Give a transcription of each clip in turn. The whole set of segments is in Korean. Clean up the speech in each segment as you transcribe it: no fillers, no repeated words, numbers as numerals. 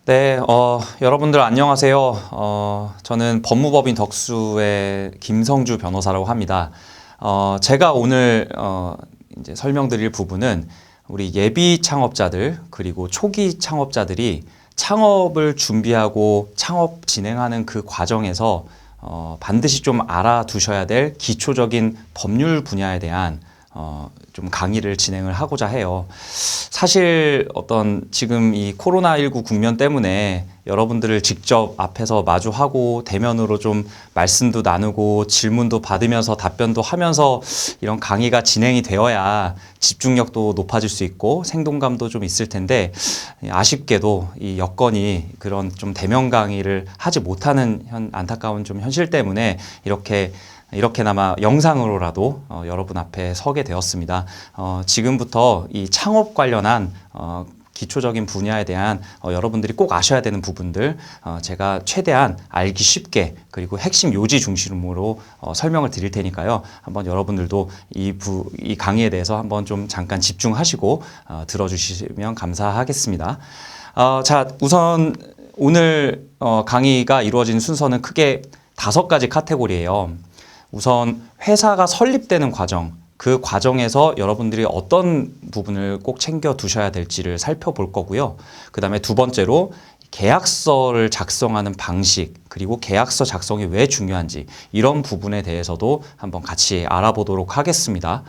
네, 여러분들 안녕하세요. 저는 법무법인 덕수의 김성주 변호사라고 합니다. 제가 오늘 이제 설명드릴 부분은 우리 예비 창업자들 그리고 초기 창업자들이 창업을 준비하고 창업 진행하는 그 과정에서 반드시 좀 알아두셔야 될 기초적인 법률 분야에 대한 좀 강의를 진행을 하고자 해요. 사실 지금 이 코로나19 국면 때문에 여러분들을 직접 앞에서 마주하고 대면으로 좀 말씀도 나누고 질문도 받으면서 답변도 하면서 이런 강의가 진행이 되어야 집중력도 높아질 수 있고 생동감도 좀 있을 텐데, 아쉽게도 이 여건이 그런 좀 대면 강의를 하지 못하는 안타까운 좀 현실 때문에 이렇게나마 영상으로라도 여러분 앞에 서게 되었습니다. 지금부터 이 창업 관련한 기초적인 분야에 대한 여러분들이 꼭 아셔야 되는 부분들 제가 최대한 알기 쉽게 그리고 핵심 요지 중심으로 설명을 드릴 테니까요. 한번 여러분들도 이 강의에 대해서 한번 좀 잠깐 집중하시고 들어주시면 감사하겠습니다. 자, 우선 오늘 강의가 이루어진 순서는 크게 5가지 카테고리예요. 우선 회사가 설립되는 과정, 그 과정에서 여러분들이 어떤 부분을 꼭 챙겨 두셔야 될지를 살펴볼 거고요. 그 다음에 두 번째로 계약서를 작성하는 방식, 그리고 계약서 작성이 왜 중요한지 이런 부분에 대해서도 한번 같이 알아보도록 하겠습니다.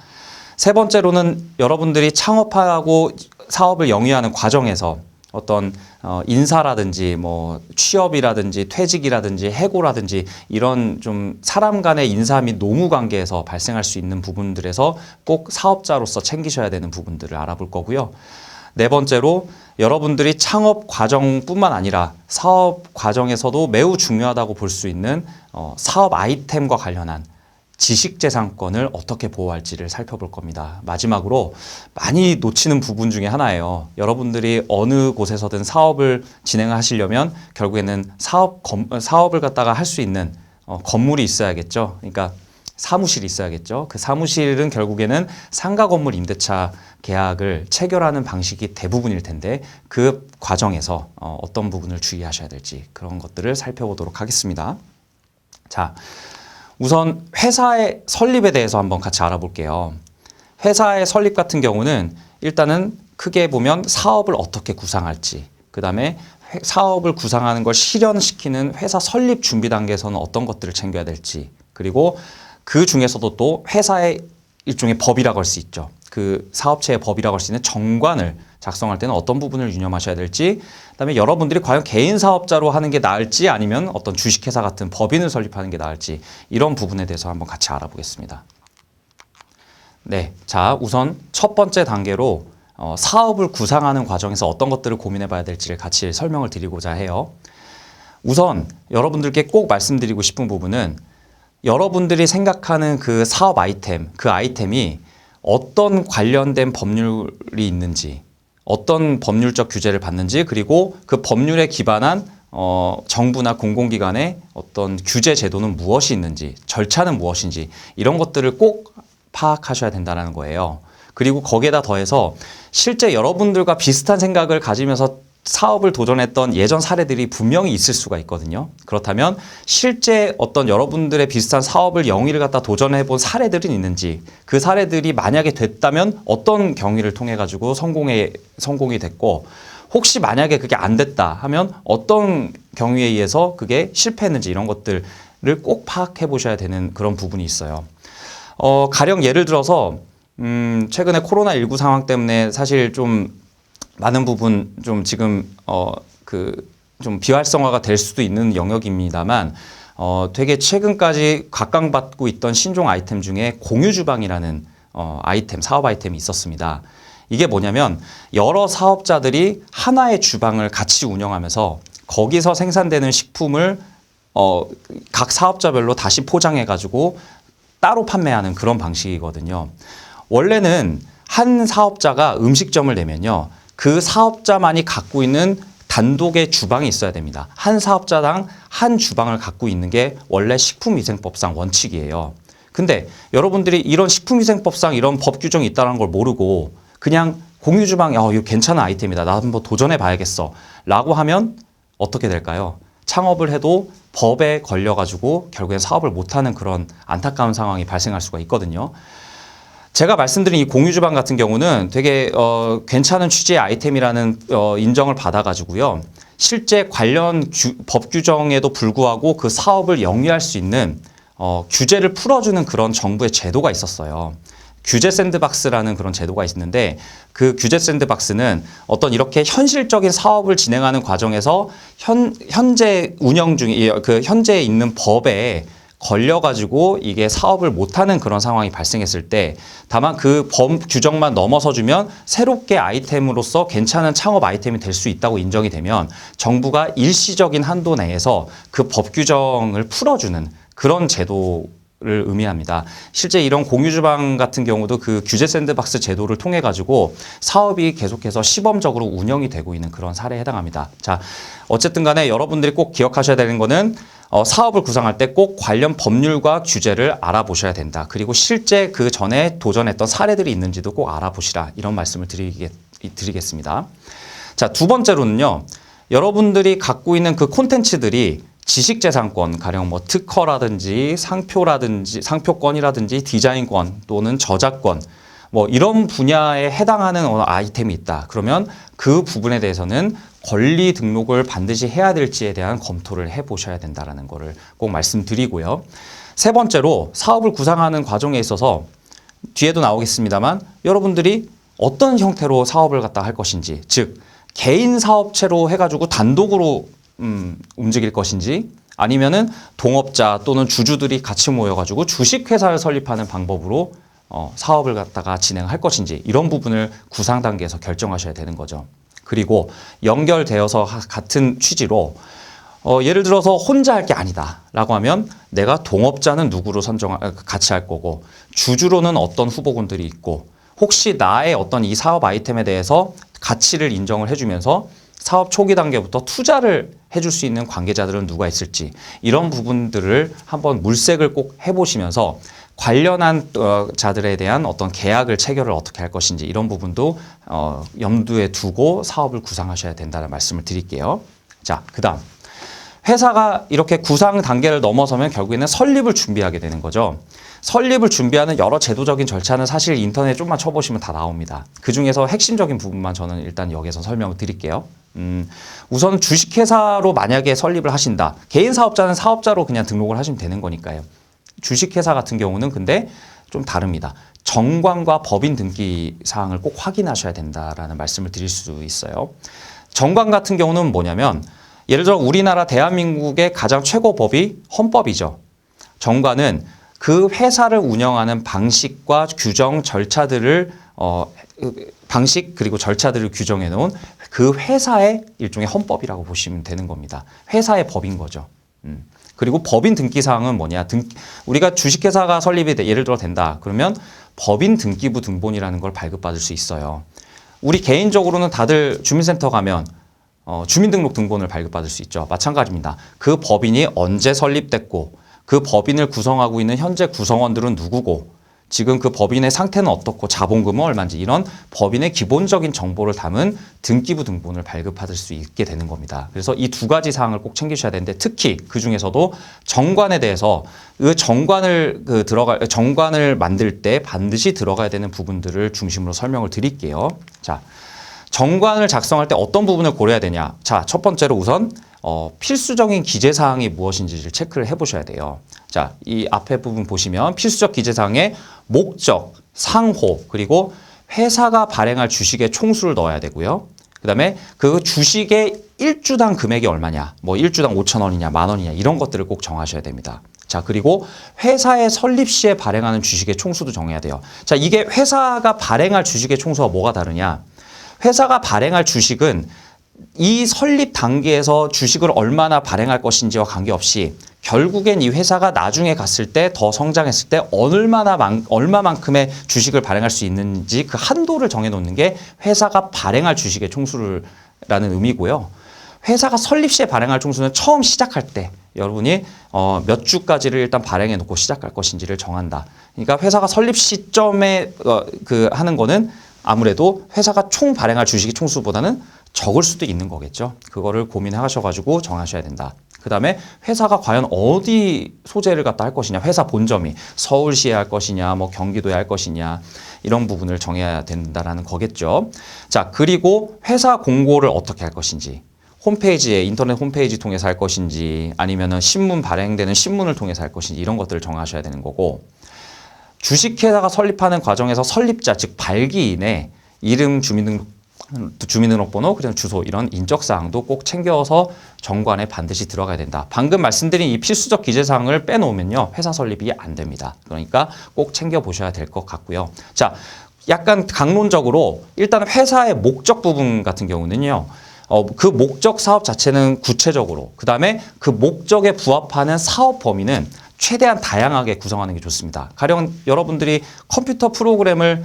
세 번째로는 여러분들이 창업하고 사업을 영위하는 과정에서 어떤 인사라든지 뭐 취업이라든지 퇴직이라든지 해고라든지 이런 좀 사람 간의 인사 및 노무 관계에서 발생할 수 있는 부분들에서 꼭 사업자로서 챙기셔야 되는 부분들을 알아볼 거고요. 네 번째로 여러분들이 창업 과정뿐만 아니라 사업 과정에서도 매우 중요하다고 볼 수 있는 사업 아이템과 관련한 지식재산권을 어떻게 보호할지를 살펴볼 겁니다. 마지막으로 많이 놓치는 부분 중에 하나예요. 여러분들이 어느 곳에서든 사업을 진행하시려면 결국에는 사업을 갖다가 할 수 있는 건물이 있어야겠죠. 그러니까 사무실이 있어야겠죠. 그 사무실은 결국에는 상가 건물 임대차 계약을 체결하는 방식이 대부분일 텐데 그 과정에서 어떤 부분을 주의하셔야 될지 그런 것들을 살펴보도록 하겠습니다. 자, 우선 회사의 설립에 대해서 한번 같이 알아볼게요. 회사의 설립 같은 경우는 일단은 크게 보면 사업을 어떻게 구상할지, 그 다음에 사업을 구상하는 걸 실현시키는 회사 설립 준비 단계에서는 어떤 것들을 챙겨야 될지, 그리고 그 중에서도 또 회사의 일종의 법이라고 할 수 있죠. 그 사업체의 법이라고 할 수 있는 정관을 작성할 때는 어떤 부분을 유념하셔야 될지, 그다음에 여러분들이 과연 개인 사업자로 하는 게 나을지 아니면 어떤 주식회사 같은 법인을 설립하는 게 나을지 이런 부분에 대해서 한번 같이 알아보겠습니다. 네, 자 우선 첫 번째 단계로 사업을 구상하는 과정에서 어떤 것들을 고민해 봐야 될지를 같이 설명을 드리고자 해요. 우선 여러분들께 꼭 말씀드리고 싶은 부분은 여러분들이 생각하는 그 사업 아이템, 그 아이템이 어떤 관련된 법률이 있는지, 어떤 법률적 규제를 받는지, 그리고 그 법률에 기반한 정부나 공공기관의 어떤 규제 제도는 무엇이 있는지, 절차는 무엇인지 이런 것들을 꼭 파악하셔야 된다는 거예요. 그리고 거기에다 더해서 실제 여러분들과 비슷한 생각을 가지면서 사업을 도전했던 예전 사례들이 분명히 있을 수가 있거든요. 그렇다면 실제 어떤 여러분들의 비슷한 사업을 영위를 갖다 도전해 본 사례들은 있는지, 그 사례들이 만약에 됐다면 어떤 경위를 통해 가지고 성공이 됐고, 혹시 만약에 그게 안 됐다 하면 어떤 경위에 의해서 그게 실패했는지 이런 것들을 꼭 파악해 보셔야 되는 그런 부분이 있어요. 가령 예를 들어서 최근에 코로나19 상황 때문에 사실 좀 많은 부분 좀 지금 좀 비활성화가 될 수도 있는 영역입니다만 되게 최근까지 각광받고 있던 신종 아이템 중에 공유주방이라는 사업 아이템이 있었습니다. 이게 뭐냐면 여러 사업자들이 하나의 주방을 같이 운영하면서 거기서 생산되는 식품을 각 사업자별로 다시 포장해 가지고 따로 판매하는 그런 방식이거든요. 원래는 한 사업자가 음식점을 내면요, 그 사업자만이 갖고 있는 단독의 주방이 있어야 됩니다. 한 사업자당 한 주방을 갖고 있는 게 원래 식품위생법상 원칙이에요. 근데 여러분들이 이런 식품위생법상 이런 법 규정이 있다는 걸 모르고 그냥 공유주방, 이거 괜찮은 아이템이다, 나 한번 도전해 봐야겠어 라고 하면 어떻게 될까요? 창업을 해도 법에 걸려가지고 결국엔 사업을 못하는 그런 안타까운 상황이 발생할 수가 있거든요. 제가 말씀드린 이 공유주방 같은 경우는 되게 괜찮은 취지의 아이템이라는 인정을 받아가지고요. 실제 관련 법 규정에도 불구하고 그 사업을 영위할 수 있는 규제를 풀어주는 그런 정부의 제도가 있었어요. 규제 샌드박스라는 그런 제도가 있는데 그 규제 샌드박스는 어떤 이렇게 현실적인 사업을 진행하는 과정에서 현재 운영 중에 그 현재 있는 법에 걸려가지고 이게 사업을 못하는 그런 상황이 발생했을 때 다만 그 법 규정만 넘어서주면 새롭게 아이템으로서 괜찮은 창업 아이템이 될 수 있다고 인정이 되면 정부가 일시적인 한도 내에서 그 법 규정을 풀어주는 그런 제도를 의미합니다. 실제 이런 공유주방 같은 경우도 그 규제 샌드박스 제도를 통해 가지고 사업이 계속해서 시범적으로 운영이 되고 있는 그런 사례에 해당합니다. 자, 어쨌든 간에 여러분들이 꼭 기억하셔야 되는 거는 사업을 구상할 때 꼭 관련 법률과 규제를 알아보셔야 된다. 그리고 실제 그 전에 도전했던 사례들이 있는지도 꼭 알아보시라. 이런 말씀을 드리겠습니다. 자, 두 번째로는요. 여러분들이 갖고 있는 그 콘텐츠들이 지식재산권, 가령 뭐 특허라든지 상표권이라든지 디자인권 또는 저작권 뭐 이런 분야에 해당하는 아이템이 있다. 그러면 그 부분에 대해서는 권리 등록을 반드시 해야 될지에 대한 검토를 해보셔야 된다는 거를 꼭 말씀드리고요. 세 번째로 사업을 구상하는 과정에 있어서 뒤에도 나오겠습니다만 여러분들이 어떤 형태로 사업을 갖다 할 것인지, 즉 개인 사업체로 해가지고 단독으로 움직일 것인지 아니면은 동업자 또는 주주들이 같이 모여가지고 주식회사를 설립하는 방법으로 사업을 갖다가 진행할 것인지 이런 부분을 구상 단계에서 결정하셔야 되는 거죠. 그리고 연결되어서 같은 취지로 예를 들어서 혼자 할 게 아니다 라고 하면 내가 동업자는 누구로 같이 할 거고 주주로는 어떤 후보군들이 있고 혹시 나의 어떤 이 사업 아이템에 대해서 가치를 인정을 해주면서 사업 초기 단계부터 투자를 해줄 수 있는 관계자들은 누가 있을지 이런 부분들을 한번 물색을 꼭 해보시면서 관련한 자들에 대한 어떤 계약을 체결을 어떻게 할 것인지 이런 부분도 염두에 두고 사업을 구상하셔야 된다는 말씀을 드릴게요. 자, 그다음 회사가 이렇게 구상 단계를 넘어서면 결국에는 설립을 준비하게 되는 거죠. 설립을 준비하는 여러 제도적인 절차는 사실 인터넷에 좀만 쳐보시면 다 나옵니다. 그중에서 핵심적인 부분만 저는 일단 여기서 설명을 드릴게요. 우선 주식회사로 만약에 설립을 하신다. 개인 사업자는 사업자로 그냥 등록을 하시면 되는 거니까요. 주식회사 같은 경우는 근데 좀 다릅니다. 정관과 법인 등기 사항을 꼭 확인하셔야 된다라는 말씀을 드릴 수 있어요. 정관 같은 경우는 뭐냐면 예를 들어 우리나라 대한민국의 가장 최고 법이 헌법이죠. 정관은 그 회사를 운영하는 방식과 규정 절차들을 방식 그리고 절차들을 규정해 놓은 그 회사의 일종의 헌법이라고 보시면 되는 겁니다. 회사의 법인 거죠. 그리고 법인 등기사항은 뭐냐. 우리가 주식회사가 설립이 예를 들어 된다. 그러면 법인 등기부 등본이라는 걸 발급받을 수 있어요. 우리 개인적으로는 다들 주민센터 가면 주민등록 등본을 발급받을 수 있죠. 마찬가지입니다. 그 법인이 언제 설립됐고 그 법인을 구성하고 있는 현재 구성원들은 누구고 지금 그 법인의 상태는 어떻고 자본금은 얼마인지 이런 법인의 기본적인 정보를 담은 등기부 등본을 발급받을 수 있게 되는 겁니다. 그래서 이 두 가지 사항을 꼭 챙기셔야 되는데 특히 그 중에서도 정관에 대해서 그 정관을 만들 때 반드시 들어가야 되는 부분들을 중심으로 설명을 드릴게요. 자, 정관을 작성할 때 어떤 부분을 고려해야 되냐? 자, 첫 번째로 우선 필수적인 기재사항이 무엇인지를 체크를 해보셔야 돼요. 자, 이 앞에 부분 보시면 필수적 기재사항에 목적, 상호, 그리고 회사가 발행할 주식의 총수를 넣어야 되고요. 그 다음에 그 주식의 1주당 금액이 얼마냐, 뭐 1주당 5,000원이냐, 10,000원이냐 이런 것들을 꼭 정하셔야 됩니다. 자, 그리고 회사의 설립 시에 발행하는 주식의 총수도 정해야 돼요. 자, 이게 회사가 발행할 주식의 총수와 뭐가 다르냐? 회사가 발행할 주식은 이 설립 단계에서 주식을 얼마나 발행할 것인지와 관계없이 결국엔 이 회사가 나중에 갔을 때 더 성장했을 때 얼마만큼의 주식을 발행할 수 있는지 그 한도를 정해놓는 게 회사가 발행할 주식의 총수라는 의미고요. 회사가 설립 시에 발행할 총수는 처음 시작할 때 여러분이 몇 주까지를 일단 발행해 놓고 시작할 것인지를 정한다. 그러니까 회사가 설립 시점에 하는 거는 아무래도 회사가 총 발행할 주식의 총수보다는 적을 수도 있는 거겠죠. 그거를 고민하셔가지고 정하셔야 된다. 그 다음에 회사가 과연 어디 소재를 갖다 할 것이냐, 회사 본점이 서울시에 할 것이냐, 뭐 경기도에 할 것이냐, 이런 부분을 정해야 된다라는 거겠죠. 자, 그리고 회사 공고를 어떻게 할 것인지, 홈페이지에, 인터넷 홈페이지 통해서 할 것인지, 아니면은 신문 발행되는 신문을 통해서 할 것인지, 이런 것들을 정하셔야 되는 거고, 주식회사가 설립하는 과정에서 설립자, 즉 발기인의 이름, 주민등록번호, 그리고 주소, 이런 인적사항도 꼭 챙겨서 정관에 반드시 들어가야 된다. 방금 말씀드린 이 필수적 기재사항을 빼놓으면요, 회사 설립이 안 됩니다. 그러니까 꼭 챙겨보셔야 될 것 같고요. 자, 약간 강론적으로 일단 회사의 목적 부분 같은 경우는요, 그 목적 사업 자체는 구체적으로, 그 다음에 그 목적에 부합하는 사업 범위는 최대한 다양하게 구성하는 게 좋습니다. 가령 여러분들이 컴퓨터 프로그램을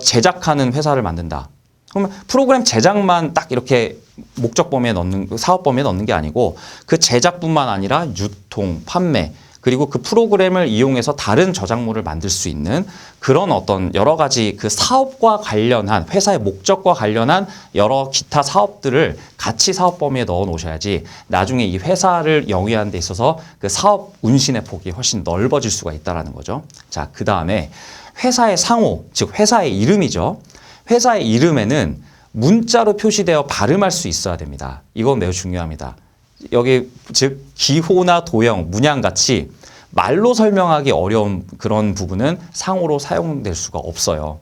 제작하는 회사를 만든다. 그러면 프로그램 제작만 딱 이렇게 목적 범위에 넣는, 사업 범위에 넣는 게 아니고 그 제작뿐만 아니라 유통, 판매, 그리고 그 프로그램을 이용해서 다른 저작물을 만들 수 있는 그런 어떤 여러 가지 그 사업과 관련한, 회사의 목적과 관련한 여러 기타 사업들을 같이 사업 범위에 넣어 놓으셔야지 나중에 이 회사를 영위하는 데 있어서 그 사업 운신의 폭이 훨씬 넓어질 수가 있다는 거죠. 자, 그 다음에 회사의 상호, 즉 회사의 이름이죠. 회사의 이름에는 문자로 표시되어 발음할 수 있어야 됩니다. 이건 매우 중요합니다. 여기 즉 기호나 도형, 문양같이 말로 설명하기 어려운 그런 부분은 상호로 사용될 수가 없어요.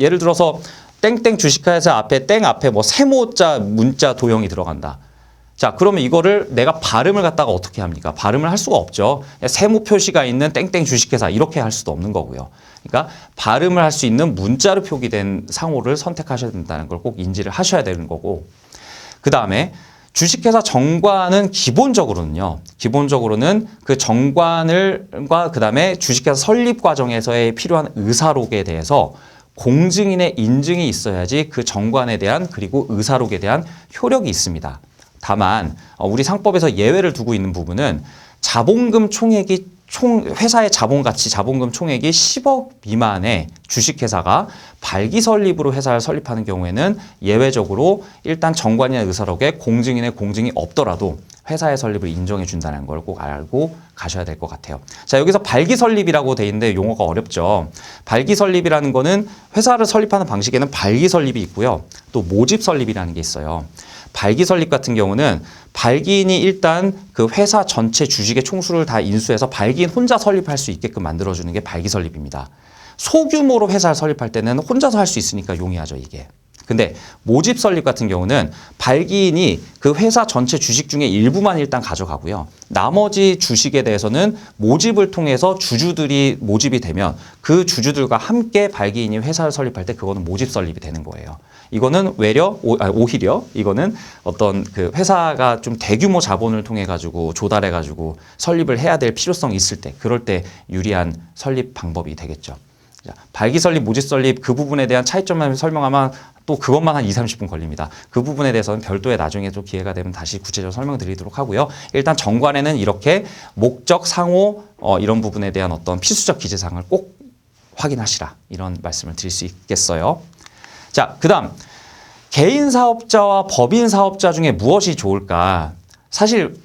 예를 들어서 땡땡 주식회사 앞에 땡 앞에 뭐 세모자 문자 도형이 들어간다. 자, 그러면 이거를 내가 발음을 갖다가 어떻게 합니까? 발음을 할 수가 없죠. 세모 표시가 있는 땡땡 주식회사 이렇게 할 수도 없는 거고요. 그러니까 발음을 할 수 있는 문자로 표기된 상호를 선택하셔야 된다는 걸 꼭 인지를 하셔야 되는 거고, 그 다음에 주식회사 정관은 기본적으로는 그 정관과 그 다음에 주식회사 설립 과정에서의 필요한 의사록에 대해서 공증인의 인증이 있어야지 그 정관에 대한, 그리고 의사록에 대한 효력이 있습니다. 다만 우리 상법에서 예외를 두고 있는 부분은 자본금 총액이 회사의 자본금 총액이 10억 미만의 주식회사가 발기 설립으로 회사를 설립하는 경우에는 예외적으로 일단 정관이나 의사록에 공증인의 공증이 없더라도 회사의 설립을 인정해 준다는 걸 꼭 알고 가셔야 될 것 같아요. 자, 여기서 발기 설립이라고 돼 있는데 용어가 어렵죠. 발기 설립이라는 거는 회사를 설립하는 방식에는 발기 설립이 있고요. 또 모집 설립이라는 게 있어요. 발기 설립 같은 경우는 발기인이 일단 그 회사 전체 주식의 총수를 다 인수해서 발기인 혼자 설립할 수 있게끔 만들어주는 게 발기 설립입니다. 소규모로 회사를 설립할 때는 혼자서 할 수 있으니까 용이하죠, 이게. 근데 모집 설립 같은 경우는 발기인이 그 회사 전체 주식 중에 일부만 일단 가져가고요. 나머지 주식에 대해서는 모집을 통해서 주주들이 모집이 되면 그 주주들과 함께 발기인이 회사를 설립할 때 그거는 모집 설립이 되는 거예요. 이거는 오히려 이거는 어떤 그 회사가 좀 대규모 자본을 통해 가지고 조달해 가지고 설립을 해야 될 필요성이 있을 때, 그럴 때 유리한 설립 방법이 되겠죠. 발기 설립, 모집 설립 그 부분에 대한 차이점을 설명하면 또 그것만 한 20-30분 걸립니다. 그 부분에 대해서는 별도의 나중에 또 기회가 되면 다시 구체적으로 설명드리도록 하고요. 일단 정관에는 이렇게 목적, 상호 이런 부분에 대한 어떤 필수적 기재사항을 꼭 확인하시라, 이런 말씀을 드릴 수 있겠어요. 자, 그 다음 개인 사업자와 법인 사업자 중에 무엇이 좋을까? 사실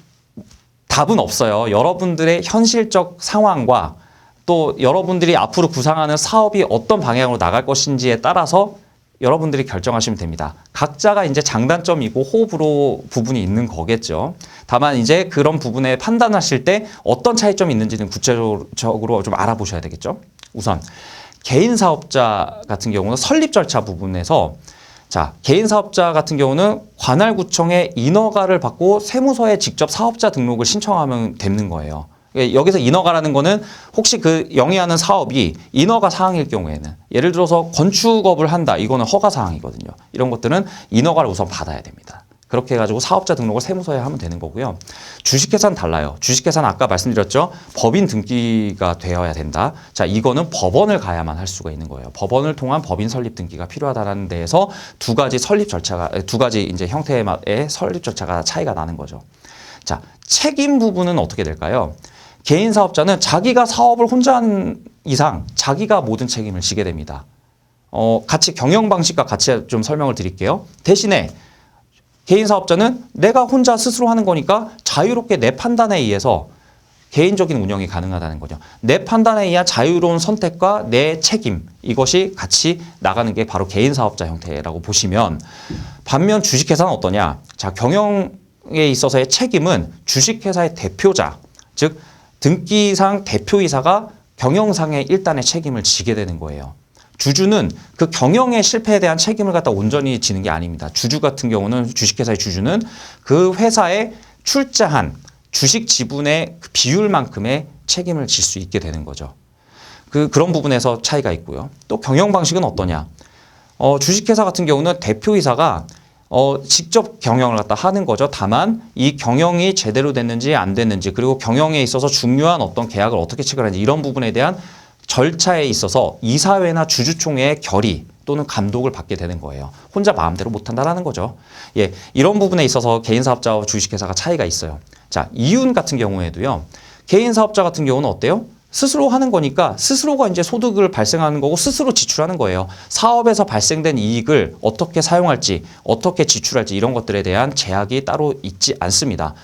답은 없어요. 여러분들의 현실적 상황과 또 여러분들이 앞으로 구상하는 사업이 어떤 방향으로 나갈 것인지에 따라서 여러분들이 결정하시면 됩니다. 각자가 이제 장단점이고 호불호 부분이 있는 거겠죠. 다만 이제 그런 부분에 판단하실 때 어떤 차이점이 있는지는 구체적으로 좀 알아보셔야 되겠죠. 우선 개인 사업자 같은 경우는 설립 절차 부분에서, 자, 개인 사업자 같은 경우는 관할구청에 인허가를 받고 세무서에 직접 사업자 등록을 신청하면 되는 거예요. 여기서 인허가라는 거는 혹시 그 영위하는 사업이 인허가 사항일 경우에는, 예를 들어서 건축업을 한다, 이거는 허가 사항이거든요. 이런 것들은 인허가를 우선 받아야 됩니다. 그렇게 해가지고 사업자 등록을 세무서에 하면 되는 거고요. 주식회사는 달라요. 주식회사는 아까 말씀드렸죠. 법인 등기가 되어야 된다. 자, 이거는 법원을 가야만 할 수가 있는 거예요. 법원을 통한 법인 설립 등기가 필요하다는 데에서 두 가지 이제 형태의 설립 절차가 차이가 나는 거죠. 자, 책임 부분은 어떻게 될까요? 개인 사업자는 자기가 사업을 혼자 하는 이상 자기가 모든 책임을 지게 됩니다. 같이 경영 방식과 같이 좀 설명을 드릴게요. 대신에 개인 사업자는 내가 혼자 스스로 하는 거니까 자유롭게 내 판단에 의해서 개인적인 운영이 가능하다는 거죠. 내 판단에 의한 자유로운 선택과 내 책임, 이것이 같이 나가는 게 바로 개인 사업자 형태라고 보시면, 반면 주식회사는 어떠냐? 자, 경영에 있어서의 책임은 주식회사의 대표자, 즉 등기상 대표이사가 경영상의 일단의 책임을 지게 되는 거예요. 주주는 그 경영의 실패에 대한 책임을 갖다 온전히 지는 게 아닙니다. 주주 같은 경우는, 주식회사의 주주는 그 회사에 출자한 주식 지분의 그 비율만큼의 책임을 질 수 있게 되는 거죠. 그런 부분에서 차이가 있고요. 또 경영 방식은 어떠냐? 주식회사 같은 경우는 대표이사가 직접 경영을 갖다 하는 거죠. 다만 이 경영이 제대로 됐는지 안 됐는지, 그리고 경영에 있어서 중요한 어떤 계약을 어떻게 체결하는지, 이런 부분에 대한 절차에 있어서 이사회나 주주총회의 결의 또는 감독을 받게 되는 거예요. 혼자 마음대로 못한다라는 거죠. 예, 이런 부분에 있어서 개인 사업자와 주식회사가 차이가 있어요. 자, 이윤 같은 경우에도요. 개인 사업자 같은 경우는 어때요? 스스로 하는 거니까 스스로가 이제 소득을 발생하는 거고 스스로 지출하는 거예요. 사업에서 발생된 이익을 어떻게 사용할지, 어떻게 지출할지, 이런 것들에 대한 제약이 따로 있지 않습니다.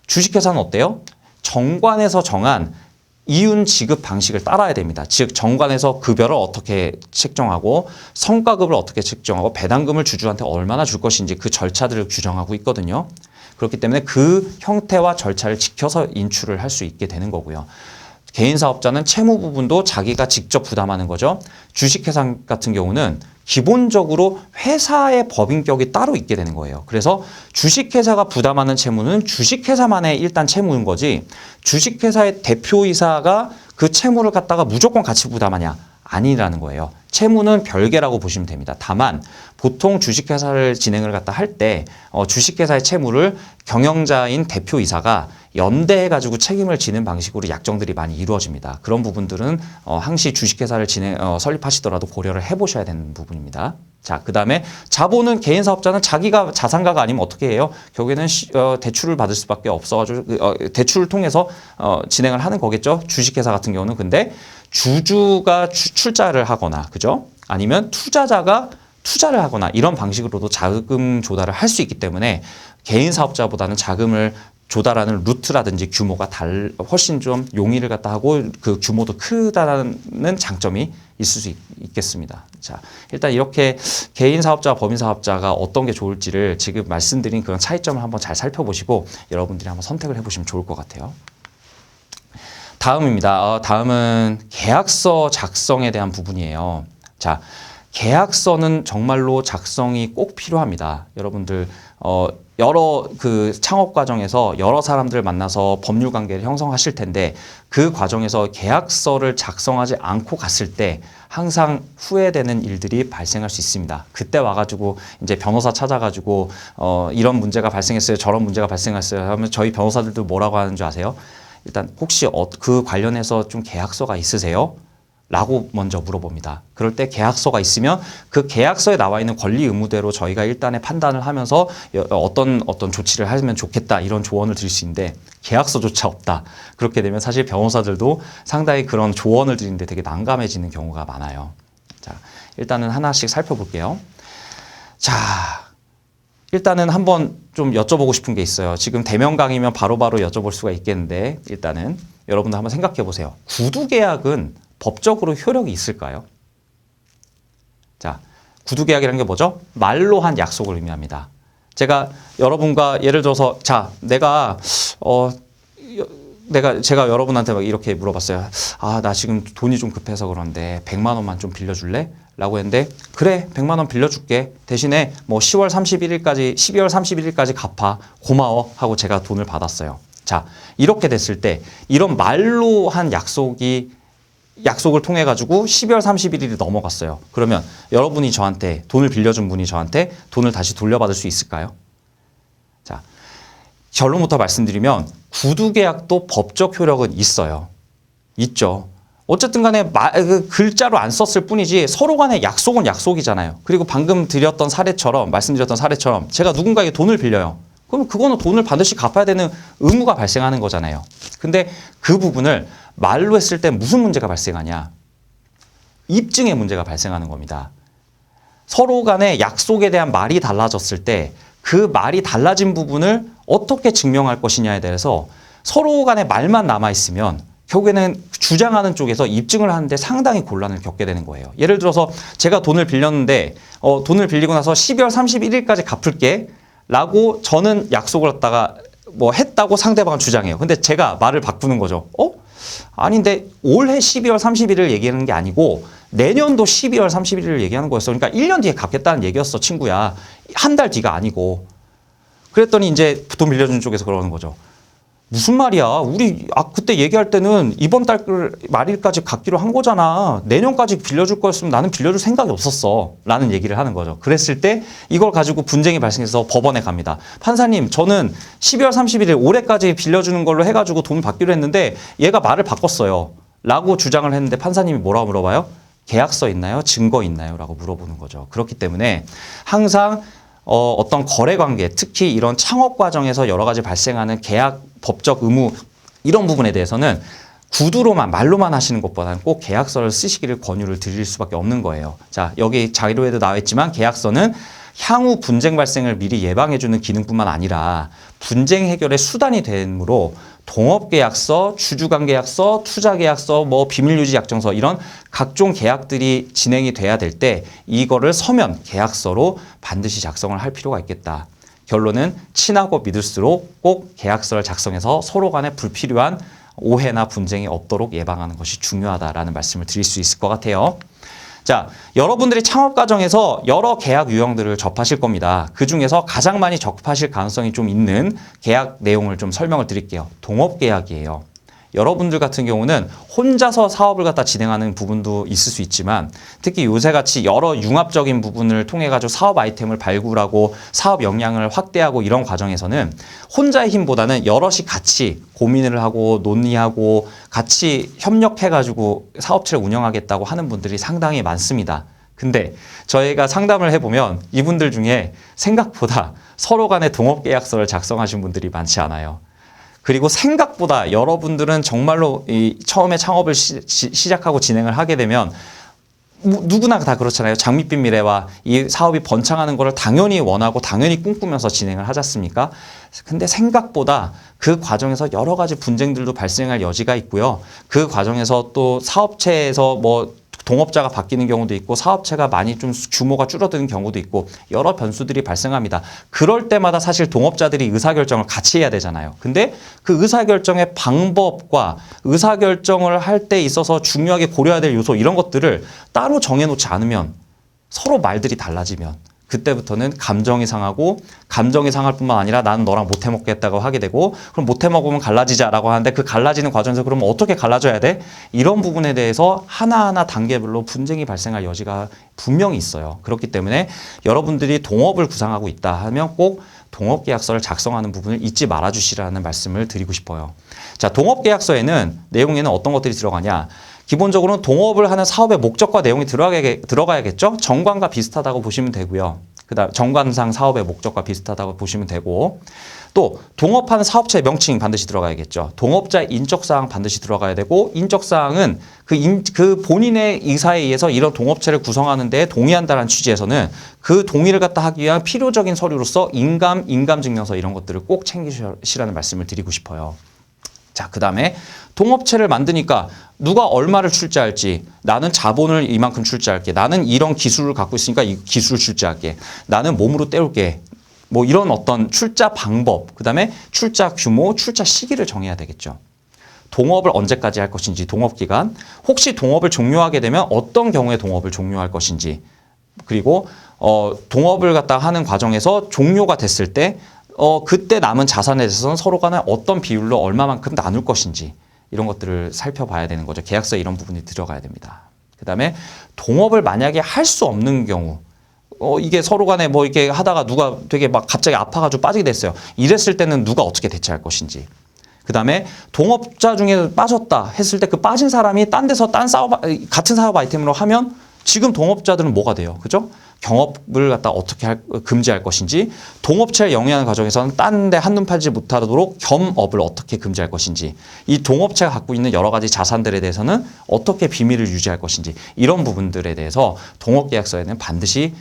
주식회사는 어때요? 정관에서 정한 이윤 지급 방식을 따라야 됩니다. 즉 정관에서 급여를 어떻게 책정하고 성과급을 어떻게 책정하고 배당금을 주주한테 얼마나 줄 것인지 그 절차들을 규정하고 있거든요. 그렇기 때문에 그 형태와 절차를 지켜서 인출을 할 수 있게 되는 거고요. 개인 사업자는 채무 부분도 자기가 직접 부담하는 거죠. 주식회사 같은 경우는 기본적으로 회사의 법인격이 따로 있게 되는 거예요. 그래서 주식회사가 부담하는 채무는 주식회사만의 일단 채무인 거지, 주식회사의 대표이사가 그 채무를 갖다가 무조건 같이 부담하냐? 아니라는 거예요. 채무는 별개라고 보시면 됩니다. 다만 보통 주식회사를 진행을 갖다 할 때 주식회사의 채무를 경영자인 대표이사가 연대해가지고 책임을 지는 방식으로 약정들이 많이 이루어집니다. 그런 부분들은 항시 주식회사를 설립하시더라도 고려를 해보셔야 되는 부분입니다. 자, 그 다음에 자본은 개인 사업자는 자기가 자산가가 아니면 어떻게 해요? 결국에는 대출을 받을 수밖에 없어가지고 대출을 통해서 진행을 하는 거겠죠. 주식회사 같은 경우는. 근데 주주가 출자를 하거나, 그죠? 아니면 투자자가 투자를 하거나 이런 방식으로도 자금 조달을 할 수 있기 때문에 개인 사업자보다는 자금을 조달하는 루트라든지 규모가 훨씬 좀 용이를 갖다 하고 그 규모도 크다는 장점이 있을 수 있겠습니다. 자, 일단 이렇게 개인 사업자와 법인 사업자가 어떤 게 좋을지를 지금 말씀드린 그런 차이점을 한번 잘 살펴보시고 여러분들이 한번 선택을 해보시면 좋을 것 같아요. 다음입니다. 다음은 계약서 작성에 대한 부분이에요. 자, 계약서는 정말로 작성이 꼭 필요합니다. 여러분들 여러 그 창업 과정에서 여러 사람들을 만나서 법률 관계를 형성하실 텐데 그 과정에서 계약서를 작성하지 않고 갔을 때 항상 후회되는 일들이 발생할 수 있습니다. 그때 와가지고 이제 변호사 찾아가지고 이런 문제가 발생했어요, 저런 문제가 발생했어요 하면 저희 변호사들도 뭐라고 하는 줄 아세요? 일단 혹시 그 관련해서 좀 계약서가 있으세요? 라고 먼저 물어봅니다. 그럴 때 계약서가 있으면 그 계약서에 나와 있는 권리 의무대로 저희가 일단의 판단을 하면서 어떤 조치를 하면 좋겠다 이런 조언을 드릴 수 있는데 계약서조차 없다. 그렇게 되면 사실 변호사들도 상당히 그런 조언을 드리는데 되게 난감해지는 경우가 많아요. 자, 일단은 하나씩 살펴볼게요. 자, 일단은 한번 좀 여쭤보고 싶은 게 있어요. 지금 대면 강의면 바로바로 여쭤볼 수가 있겠는데 일단은 여러분들 한번 생각해 보세요. 구두 계약은 법적으로 효력이 있을까요? 자, 구두 계약이라는 게 뭐죠? 말로 한 약속을 의미합니다. 제가 여러분과 예를 들어서 제가 여러분한테 막 이렇게 물어봤어요. 나 지금 돈이 좀 급해서 그런데 100만 원만 좀 빌려줄래? 라고 했는데 그래, 100만 원 빌려줄게. 대신에 뭐 12월 31일까지 갚아. 고마워. 하고 제가 돈을 받았어요. 자, 이렇게 됐을 때 이런 말로 한 약속을 통해 가지고 12월 31일이 넘어갔어요. 그러면 여러분이 저한테 돈을 빌려준 분이 저한테 돈을 다시 돌려받을 수 있을까요? 자, 결론부터 말씀드리면 구두 계약도 법적 효력은 있어요. 있죠. 어쨌든 간에 글자로 안 썼을 뿐이지 서로 간의 약속은 약속이잖아요. 그리고 방금 말씀드렸던 사례처럼 제가 누군가에게 돈을 빌려요. 그럼 그거는 돈을 반드시 갚아야 되는 의무가 발생하는 거잖아요. 근데 그 부분을 말로 했을 때 무슨 문제가 발생하냐? 입증의 문제가 발생하는 겁니다. 서로 간의 약속에 대한 말이 달라졌을 때 그 말이 달라진 부분을 어떻게 증명할 것이냐에 대해서 서로 간에 말만 남아있으면 결국에는 주장하는 쪽에서 입증을 하는데 상당히 곤란을 겪게 되는 거예요. 예를 들어서 제가 돈을 빌렸는데 돈을 빌리고 나서 12월 31일까지 갚을게 라고 저는 약속을 갖다가 뭐 했다고 상대방은 주장해요. 근데 제가 말을 바꾸는 거죠. 아닌데 올해 12월 31일을 얘기하는 게 아니고 내년도 12월 31일을 얘기하는 거였어. 그러니까 1년 뒤에 갚겠다는 얘기였어, 친구야. 한 달 뒤가 아니고. 그랬더니 이제 돈 빌려주는 쪽에서 그러는 거죠. 무슨 말이야? 우리 그때 얘기할 때는 이번 달 말일까지 갚기로 한 거잖아. 내년까지 빌려줄 거였으면 나는 빌려줄 생각이 없었어. 라는 얘기를 하는 거죠. 그랬을 때 이걸 가지고 분쟁이 발생해서 법원에 갑니다. 판사님, 저는 12월 31일 올해까지 빌려주는 걸로 해가지고 돈 받기로 했는데 얘가 말을 바꿨어요. 라고 주장을 했는데 판사님이 뭐라고 물어봐요? 계약서 있나요? 증거 있나요? 라고 물어보는 거죠. 그렇기 때문에 항상 어떤 거래 관계, 특히 이런 창업 과정에서 여러 가지 발생하는 계약, 법적 의무 이런 부분에 대해서는 구두로만 말로만 하시는 것보다는 꼭 계약서를 쓰시기를 권유를 드릴 수밖에 없는 거예요. 자, 여기 자료에도 나와 있지만 계약서는 향후 분쟁 발생을 미리 예방해주는 기능뿐만 아니라 분쟁 해결의 수단이 되므로 동업계약서, 주주관계약서, 투자계약서, 뭐 비밀유지약정서 이런 각종 계약들이 진행이 돼야 될 때 이거를 서면 계약서로 반드시 작성을 할 필요가 있겠다. 결론은 친하고 믿을수록 꼭 계약서를 작성해서 서로 간에 불필요한 오해나 분쟁이 없도록 예방하는 것이 중요하다라는 말씀을 드릴 수 있을 것 같아요. 자, 여러분들이 창업 과정에서 여러 계약 유형들을 접하실 겁니다. 그중에서 가장 많이 접하실 가능성이 좀 있는 계약 내용을 좀 설명을 드릴게요. 동업계약이에요. 여러분들 같은 경우는 혼자서 사업을 갖다 진행하는 부분도 있을 수 있지만 특히 요새같이 여러 융합적인 부분을 통해 가지고 사업 아이템을 발굴하고 사업 역량을 확대하고 이런 과정에서는 혼자의 힘보다는 여럿이 같이 고민을 하고 논의하고 같이 협력해 가지고 사업체를 운영하겠다고 하는 분들이 상당히 많습니다. 근데 저희가 상담을 해보면 이분들 중에 생각보다 서로 간에 동업계약서를 작성하신 분들이 많지 않아요. 그리고 생각보다 여러분들은 정말로 처음에 창업을 시작하고 진행을 하게 되면 누구나 다 그렇잖아요. 장밋빛 미래와 이 사업이 번창하는 것을 당연히 원하고 당연히 꿈꾸면서 진행을 하지 않습니까? 근데 생각보다 그 과정에서 여러 가지 분쟁들도 발생할 여지가 있고요. 그 과정에서 또 사업체에서 뭐 동업자가 바뀌는 경우도 있고 사업체가 많이 좀 규모가 줄어드는 경우도 있고 여러 변수들이 발생합니다. 그럴 때마다 사실 동업자들이 의사결정을 같이 해야 되잖아요. 근데 그 의사결정의 방법과 의사결정을 할 때 있어서 중요하게 고려해야 될 요소 이런 것들을 따로 정해놓지 않으면 서로 말들이 달라지면 그때부터는 감정이 상하고 감정이 상할 뿐만 아니라 나는 너랑 못 해먹겠다고 하게 되고 그럼 못 해먹으면 갈라지자라고 하는데 그 갈라지는 과정에서 그러면 어떻게 갈라져야 돼? 이런 부분에 대해서 하나하나 단계별로 분쟁이 발생할 여지가 분명히 있어요. 그렇기 때문에 여러분들이 동업을 구상하고 있다 하면 꼭 동업계약서를 작성하는 부분을 잊지 말아주시라는 말씀을 드리고 싶어요. 자, 동업계약서에는 내용에는 어떤 것들이 들어가냐? 기본적으로는 동업을 하는 사업의 목적과 내용이 들어가야겠죠? 정관과 비슷하다고 보시면 되고요. 그다음 정관상 사업의 목적과 비슷하다고 보시면 되고 또 동업하는 사업체의 명칭 반드시 들어가야겠죠. 동업자의 인적사항 반드시 들어가야 되고 인적사항은 그 본인의 의사에 의해서 이런 동업체를 구성하는 데 동의한다는 취지에서는 그 동의를 갖다 하기 위한 필요적인 서류로서 인감증명서 이런 것들을 꼭 챙기시라는 말씀을 드리고 싶어요. 자, 그 다음에 동업체를 만드니까 누가 얼마를 출자할지 나는 자본을 이만큼 출자할게. 나는 이런 기술을 갖고 있으니까 이 기술을 출자할게. 나는 몸으로 때울게. 뭐 이런 어떤 출자 방법, 그 다음에 출자 규모, 출자 시기를 정해야 되겠죠. 동업을 언제까지 할 것인지, 동업기간, 혹시 동업을 종료하게 되면 어떤 경우에 동업을 종료할 것인지, 그리고 동업을 갖다 하는 과정에서 종료가 됐을 때 그때 남은 자산에 대해서는 서로 간에 어떤 비율로 얼마만큼 나눌 것인지 이런 것들을 살펴봐야 되는 거죠. 계약서에 이런 부분이 들어가야 됩니다. 그 다음에 동업을 만약에 할 수 없는 경우 이게 서로 간에 뭐 이렇게 하다가 누가 되게 막 갑자기 아파가지고 빠지게 됐어요. 이랬을 때는 누가 어떻게 대처할 것인지. 그 다음에 동업자 중에 빠졌다 했을 때 그 빠진 사람이 딴 데서 같은 사업 아이템으로 하면 지금 동업자들은 뭐가 돼요? 그죠? 경업을 갖다 어떻게 금지할 것인지, 동업체를 영위하는 과정에서는 딴 데 한눈 팔지 못하도록 겸업을 어떻게 금지할 것인지, 이 동업체가 갖고 있는 여러 가지 자산들에 대해서는 어떻게 비밀을 유지할 것인지, 이런 부분들에 대해서 동업계약서에는 반드시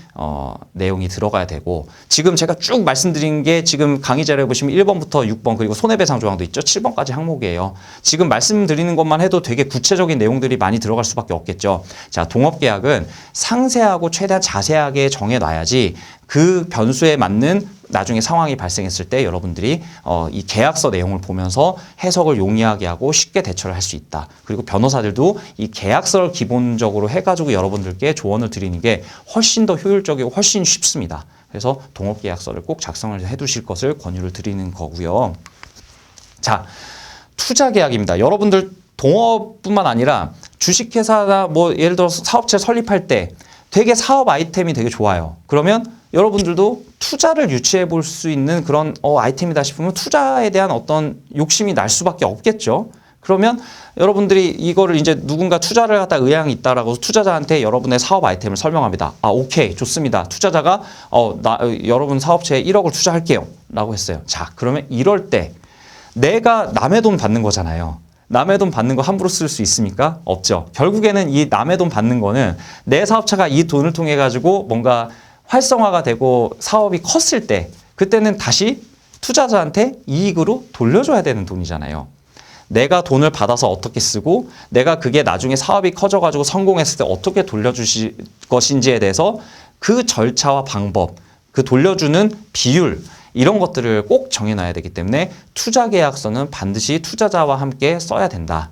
내용이 들어가야 되고, 지금 제가 쭉 말씀드린 게 지금 강의 자료에 보시면 1번부터 6번 그리고 손해배상 조항도 있죠. 7번까지 항목이에요. 지금 말씀드리는 것만 해도 되게 구체적인 내용들이 많이 들어갈 수밖에 없겠죠. 자, 동업계약은 상세하고 최대한 자세하게 정해놔야지 그 변수에 맞는 나중에 상황이 발생했을 때 여러분들이 이 계약서 내용을 보면서 해석을 용이하게 하고 쉽게 대처를 할 수 있다. 그리고 변호사들도 이 계약서를 기본적으로 해가지고 여러분들께 조언을 드리는 게 훨씬 더 효율적이고 훨씬 쉽습니다. 그래서 동업계약서를 꼭 작성을 해두실 것을 권유를 드리는 거고요. 자, 투자계약입니다. 여러분들 동업뿐만 아니라 주식회사나 뭐 예를 들어서 사업체 설립할 때 되게 사업 아이템이 되게 좋아요. 그러면 여러분들도 투자를 유치해 볼 수 있는 그런 아이템이다 싶으면 투자에 대한 어떤 욕심이 날 수밖에 없겠죠. 그러면 여러분들이 이거를 이제 누군가 투자를 갖다 의향이 있다라고 투자자한테 여러분의 사업 아이템을 설명합니다. 아, 오케이, 좋습니다. 투자자가 여러분 사업체에 1억을 투자할게요 라고 했어요. 자, 그러면 이럴 때 내가 남의 돈 받는 거잖아요. 남의 돈 받는 거 함부로 쓸 수 있습니까? 없죠. 결국에는 이 남의 돈 받는 거는 내 사업체가 이 돈을 통해 가지고 뭔가 활성화가 되고 사업이 컸을 때 그때는 다시 투자자한테 이익으로 돌려줘야 되는 돈이잖아요. 내가 돈을 받아서 어떻게 쓰고 내가 그게 나중에 사업이 커져가지고 성공했을 때 어떻게 돌려주실 것인지에 대해서 그 절차와 방법, 그 돌려주는 비율, 이런 것들을 꼭 정해놔야 되기 때문에 투자계약서는 반드시 투자자와 함께 써야 된다.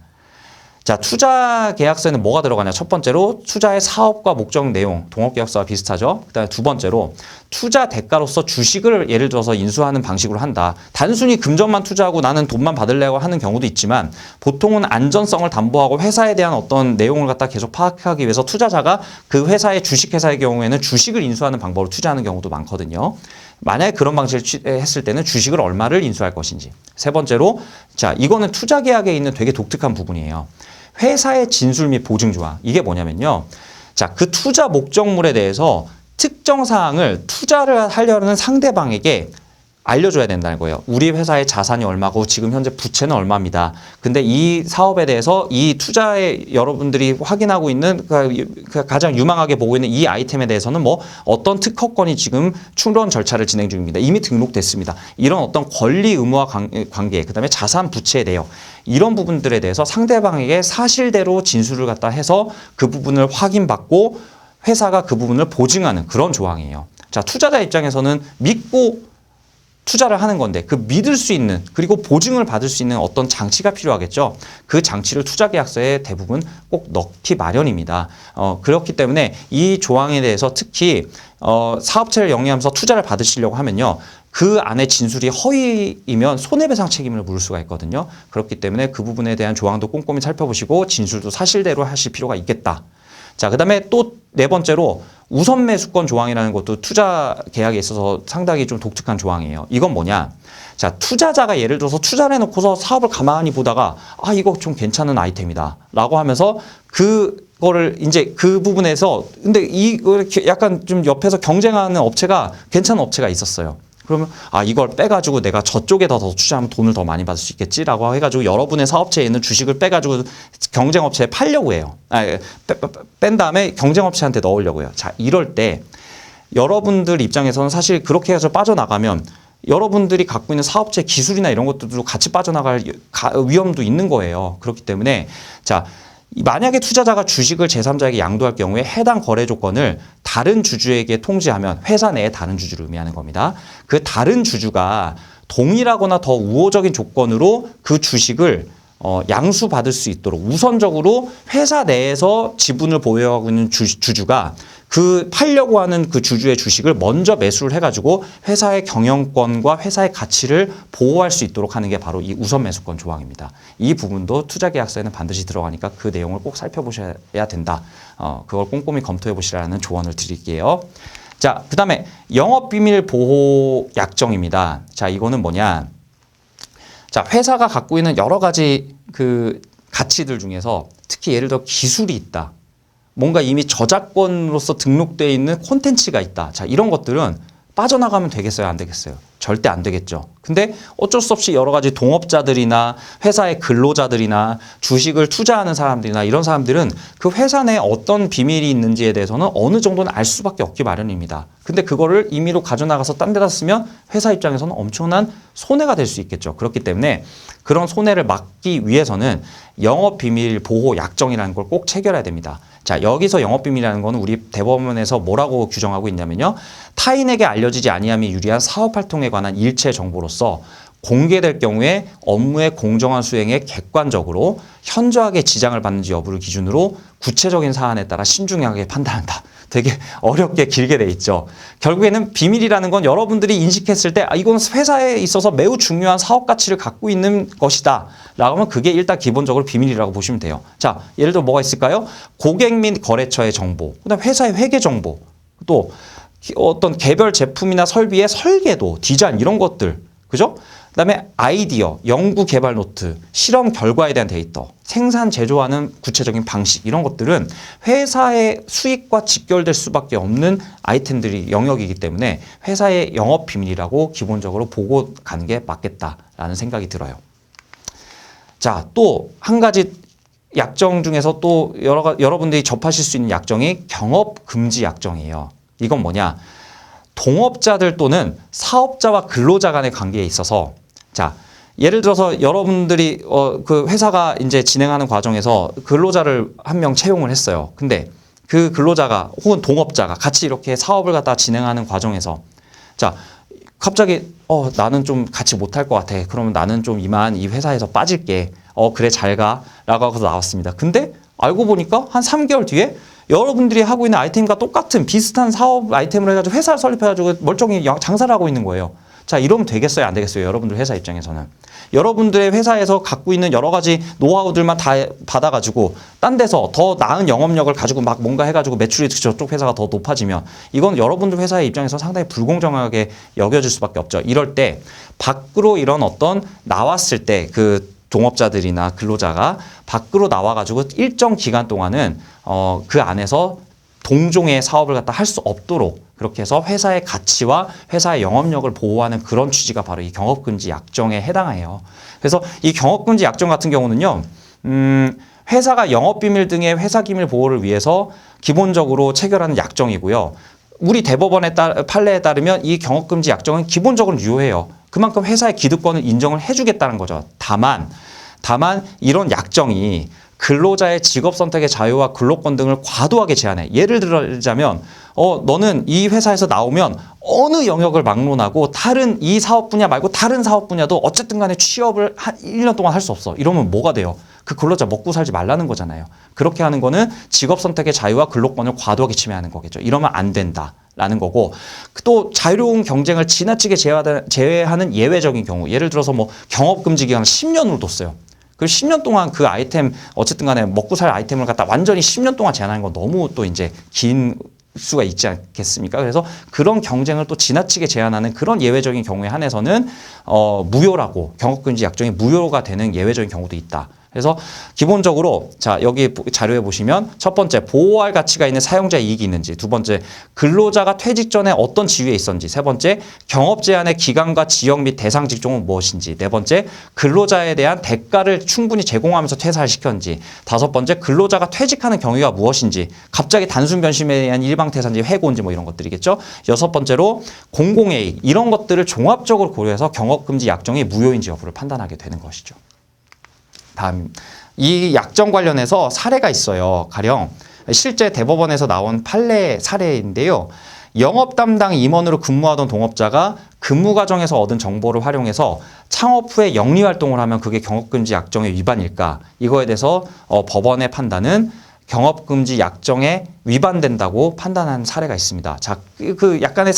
자, 투자계약서에는 뭐가 들어가냐? 첫 번째로 투자의 사업과 목적 내용, 동업계약서와 비슷하죠. 그다음에 두 번째로 투자 대가로서 주식을 예를 들어서 인수하는 방식으로 한다. 단순히 금전만 투자하고 나는 돈만 받으려고 하는 경우도 있지만 보통은 안전성을 담보하고 회사에 대한 어떤 내용을 갖다 계속 파악하기 위해서 투자자가 그 회사의 주식회사의 경우에는 주식을 인수하는 방법으로 투자하는 경우도 많거든요. 만약에 그런 방식을 했을 때는 주식을 얼마를 인수할 것인지. 세 번째로, 자, 이거는 투자계약에 있는 되게 독특한 부분이에요. 회사의 진술 및 보증 조항. 이게 뭐냐면요. 자, 그 투자 목적물에 대해서 특정 사항을 투자를 하려는 상대방에게 알려줘야 된다는 거예요. 우리 회사의 자산이 얼마고 지금 현재 부채는 얼마입니다. 근데 이 사업에 대해서 이 투자에 여러분들이 확인하고 있는 가장 유망하게 보고 있는 이 아이템에 대해서는 뭐 어떤 특허권이 지금 출원 절차를 진행 중입니다. 이미 등록됐습니다. 이런 어떤 권리 의무와 관계, 그다음에 자산 부채에 대해 이런 부분들에 대해서 상대방에게 사실대로 진술을 갖다 해서 그 부분을 확인받고 회사가 그 부분을 보증하는 그런 조항이에요. 자, 투자자 입장에서는 믿고 투자를 하는 건데 그 믿을 수 있는 그리고 보증을 받을 수 있는 어떤 장치가 필요하겠죠. 그 장치를 투자계약서에 대부분 꼭 넣기 마련입니다. 그렇기 때문에 이 조항에 대해서 특히 사업체를 영위하면서 투자를 받으시려고 하면요. 그 안에 진술이 허위이면 손해배상 책임을 물을 수가 있거든요. 그렇기 때문에 그 부분에 대한 조항도 꼼꼼히 살펴보시고 진술도 사실대로 하실 필요가 있겠다. 자, 그다음에 또 네 번째로 우선 매수권 조항이라는 것도 투자 계약에 있어서 상당히 좀 독특한 조항이에요. 이건 뭐냐? 자, 투자자가 예를 들어서 투자를 해놓고서 사업을 가만히 보다가 아, 이거 좀 괜찮은 아이템이다 라고 하면서 그거를 이제 그 부분에서 근데 이거 약간 좀 옆에서 경쟁하는 업체가 괜찮은 업체가 있었어요. 그러면 아, 이걸 빼가지고 내가 저쪽에다 더 투자하면 돈을 더 많이 받을 수 있겠지라고 해가지고 여러분의 사업체에 있는 주식을 빼가지고 경쟁업체에 팔려고 해요. 뺀 다음에 경쟁업체한테 넣으려고 해요. 자, 이럴 때 여러분들 입장에서는 사실 그렇게 해서 빠져나가면 여러분들이 갖고 있는 사업체 기술이나 이런 것들도 같이 빠져나갈 위험도 있는 거예요. 그렇기 때문에 자, 만약에 투자자가 주식을 제3자에게 양도할 경우에 해당 거래 조건을 다른 주주에게 통지하면 회사 내의 다른 주주를 의미하는 겁니다. 그 다른 주주가 동일하거나 더 우호적인 조건으로 그 주식을 양수받을 수 있도록 우선적으로 회사 내에서 지분을 보유하고 있는 주주가 그 팔려고 하는 그 주주의 주식을 먼저 매수를 해가지고 회사의 경영권과 회사의 가치를 보호할 수 있도록 하는 게 바로 이 우선 매수권 조항입니다. 이 부분도 투자계약서에는 반드시 들어가니까 그 내용을 꼭 살펴보셔야 된다. 그걸 꼼꼼히 검토해 보시라는 조언을 드릴게요. 자, 그 다음에 영업비밀 보호 약정입니다. 자, 이거는 뭐냐? 자, 회사가 갖고 있는 여러 가지 그 가치들 중에서 특히 예를 들어 기술이 있다. 뭔가 이미 저작권으로서 등록되어 있는 콘텐츠가 있다. 자, 이런 것들은 빠져나가면 되겠어요? 안 되겠어요? 절대 안 되겠죠. 근데 어쩔 수 없이 여러 가지 동업자들이나 회사의 근로자들이나 주식을 투자하는 사람들이나 이런 사람들은 그 회사 내에 어떤 비밀이 있는지에 대해서는 어느 정도는 알 수밖에 없기 마련입니다. 근데 그거를 임의로 가져나가서 딴 데다 쓰면 회사 입장에서는 엄청난 손해가 될 수 있겠죠. 그렇기 때문에 그런 손해를 막기 위해서는 영업비밀 보호 약정이라는 걸 꼭 체결해야 됩니다. 자, 여기서 영업비밀이라는 거는 우리 대법원에서 뭐라고 규정하고 있냐면요. 타인에게 알려지지 아니함이 유리한 사업활동에 관한 일체 정보로서 공개될 경우에 업무의 공정한 수행에 객관적으로 현저하게 지장을 받는지 여부를 기준으로 구체적인 사안에 따라 신중하게 판단한다. 되게 어렵게 길게 돼 있죠. 결국에는 비밀이라는 건 여러분들이 인식했을 때 이건 회사에 있어서 매우 중요한 사업 가치를 갖고 있는 것이다 라고 하면 그게 일단 기본적으로 비밀이라고 보시면 돼요. 자, 예를 들어 뭐가 있을까요? 고객 및 거래처의 정보, 그다음 회사의 회계 정보, 또 어떤 개별 제품이나 설비의 설계도, 디자인 이런 것들, 그죠? 그다음에 아이디어, 연구 개발 노트, 실험 결과에 대한 데이터, 생산 제조하는 구체적인 방식 이런 것들은 회사의 수익과 직결될 수밖에 없는 아이템들이 영역이기 때문에 회사의 영업 비밀이라고 기본적으로 보고 가는 게 맞겠다라는 생각이 들어요. 자, 또 한 가지 약정 중에서 또 여러분들이 접하실 수 있는 약정이 경업 금지 약정이에요. 이건 뭐냐? 동업자들 또는 사업자와 근로자 간의 관계에 있어서 자, 예를 들어서 여러분들이 그 회사가 이제 진행하는 과정에서 근로자를 한 명 채용을 했어요. 근데 그 근로자가 혹은 동업자가 같이 이렇게 사업을 갖다 진행하는 과정에서 자, 갑자기 나는 좀 같이 못할 것 같아. 그러면 나는 좀 이만 이 회사에서 빠질게. 그래 잘 가. 라고 하고서 나왔습니다. 근데 알고 보니까 한 3개월 뒤에 여러분들이 하고 있는 아이템과 똑같은 비슷한 사업 아이템을 해가지고 회사를 설립해가지고 멀쩡히 장사를 하고 있는 거예요. 자, 이러면 되겠어요? 안 되겠어요? 여러분들 회사 입장에서는. 여러분들의 회사에서 갖고 있는 여러 가지 노하우들만 다 받아가지고 딴 데서 더 나은 영업력을 가지고 막 뭔가 해가지고 매출이 저쪽 회사가 더 높아지면 이건 여러분들 회사의 입장에서 상당히 불공정하게 여겨질 수밖에 없죠. 이럴 때 밖으로 이런 어떤 나왔을 때 그 동업자들이나 근로자가 밖으로 나와가지고 일정 기간 동안은 그 안에서 동종의 사업을 갖다 할 수 없도록 그렇게 해서 회사의 가치와 회사의 영업력을 보호하는 그런 취지가 바로 이 경업금지 약정에 해당해요. 그래서 이 경업금지 약정 같은 경우는요, 회사가 영업비밀 등의 회사기밀 보호를 위해서 기본적으로 체결하는 약정이고요. 우리 대법원의 판례에 따르면 이 경업금지 약정은 기본적으로 유효해요. 그만큼 회사의 기득권을 인정을 해주겠다는 거죠. 다만 이런 약정이 근로자의 직업 선택의 자유와 근로권 등을 과도하게 제한해. 예를 들자면 너는 이 회사에서 나오면 어느 영역을 막론하고 다른 이 사업 분야 말고 다른 사업 분야도 어쨌든 간에 취업을 한 1년 동안 할 수 없어. 이러면 뭐가 돼요? 그 근로자 먹고 살지 말라는 거잖아요. 그렇게 하는 거는 직업 선택의 자유와 근로권을 과도하게 침해하는 거겠죠. 이러면 안 된다라는 거고, 또 자유로운 경쟁을 지나치게 제외하는 예외적인 경우, 예를 들어서 뭐 경업금지 기간을 10년으로 뒀어요. 그 10년 동안 그 아이템 어쨌든 간에 먹고 살 아이템을 갖다 완전히 10년 동안 제한하는 건 너무 또 이제 긴 수가 있지 않겠습니까? 그래서 그런 경쟁을 또 지나치게 제한하는 그런 예외적인 경우에 한해서는 무효라고 경업금지 약정이 무효가 되는 예외적인 경우도 있다. 그래서 기본적으로 자, 여기 자료에 보시면 첫 번째 보호할 가치가 있는 사용자 이익이 있는지, 두 번째 근로자가 퇴직 전에 어떤 지위에 있었는지, 세 번째 경업 제한의 기간과 지역 및 대상 직종은 무엇인지, 네 번째 근로자에 대한 대가를 충분히 제공하면서 퇴사를 시켰는지, 다섯 번째 근로자가 퇴직하는 경위가 무엇인지, 갑자기 단순 변심에 대한 일방 퇴사인지 해고인지 뭐 이런 것들이겠죠. 여섯 번째로 공공이익 이런 것들을 종합적으로 고려해서 경업금지 약정이 무효인지 여부를 판단하게 되는 것이죠. 다음, 이 약정 관련해서 사례가 있어요. 가령 실제 대법원에서 나온 판례 사례인데요. 영업 담당 임원으로 근무하던 동업자가 근무 과정에서 얻은 정보를 활용해서 창업 후에 영리 활동을 하면 그게 경업금지 약정의 위반일까? 이거에 대해서 법원의 판단은 경업금지 약정에 위반된다고 판단한 사례가 있습니다. 자, 그 약간의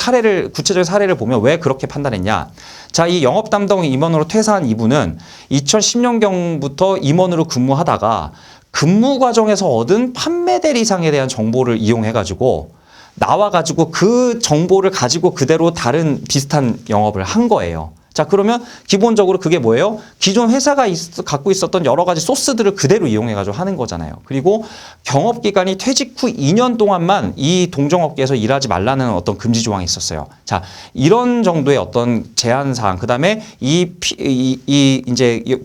구체적인 사례를 보면 왜 그렇게 판단했냐. 자, 이 영업 담당 임원으로 퇴사한 이분은 2010년경부터 임원으로 근무하다가 근무 과정에서 얻은 판매 대리상에 대한 정보를 이용해가지고 나와가지고 그 정보를 가지고 그대로 다른 비슷한 영업을 한 거예요. 자, 그러면 기본적으로 그게 뭐예요? 기존 회사가 갖고 있었던 여러 가지 소스들을 그대로 이용해가지고 하는 거잖아요. 그리고 경업기간이 퇴직 후 2년 동안만 이 동종업계에서 일하지 말라는 어떤 금지 조항이 있었어요. 자, 이런 정도의 어떤 제한사항, 그 다음에 이제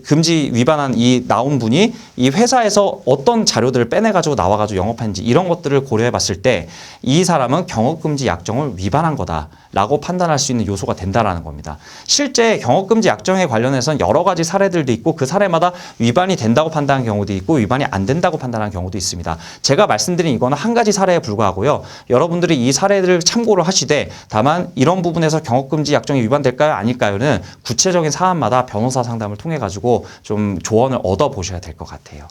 금지 위반한 이 나온 분이 이 회사에서 어떤 자료들을 빼내가지고 나와가지고 영업했는지 이런 것들을 고려해 봤을 때 이 사람은 경업금지 약정을 위반한 거다라고 판단할 수 있는 요소가 된다라는 겁니다. 실제 경업금지 약정에 관련해서는 여러 가지 사례들도 있고 그 사례마다 위반이 된다고 판단한 경우도 있고 위반이 안 된다고 판단한 경우도 있습니다. 제가 말씀드린 이거는 한 가지 사례에 불과하고요. 여러분들이 이 사례를 참고를 하시되 다만 이런 부분에서 경업금지 약정이 위반될까요? 아닐까요?는 구체적인 사안마다 변호사 상담을 통해 가지고 좀 조언을 얻어보셔야 될 것 같아요.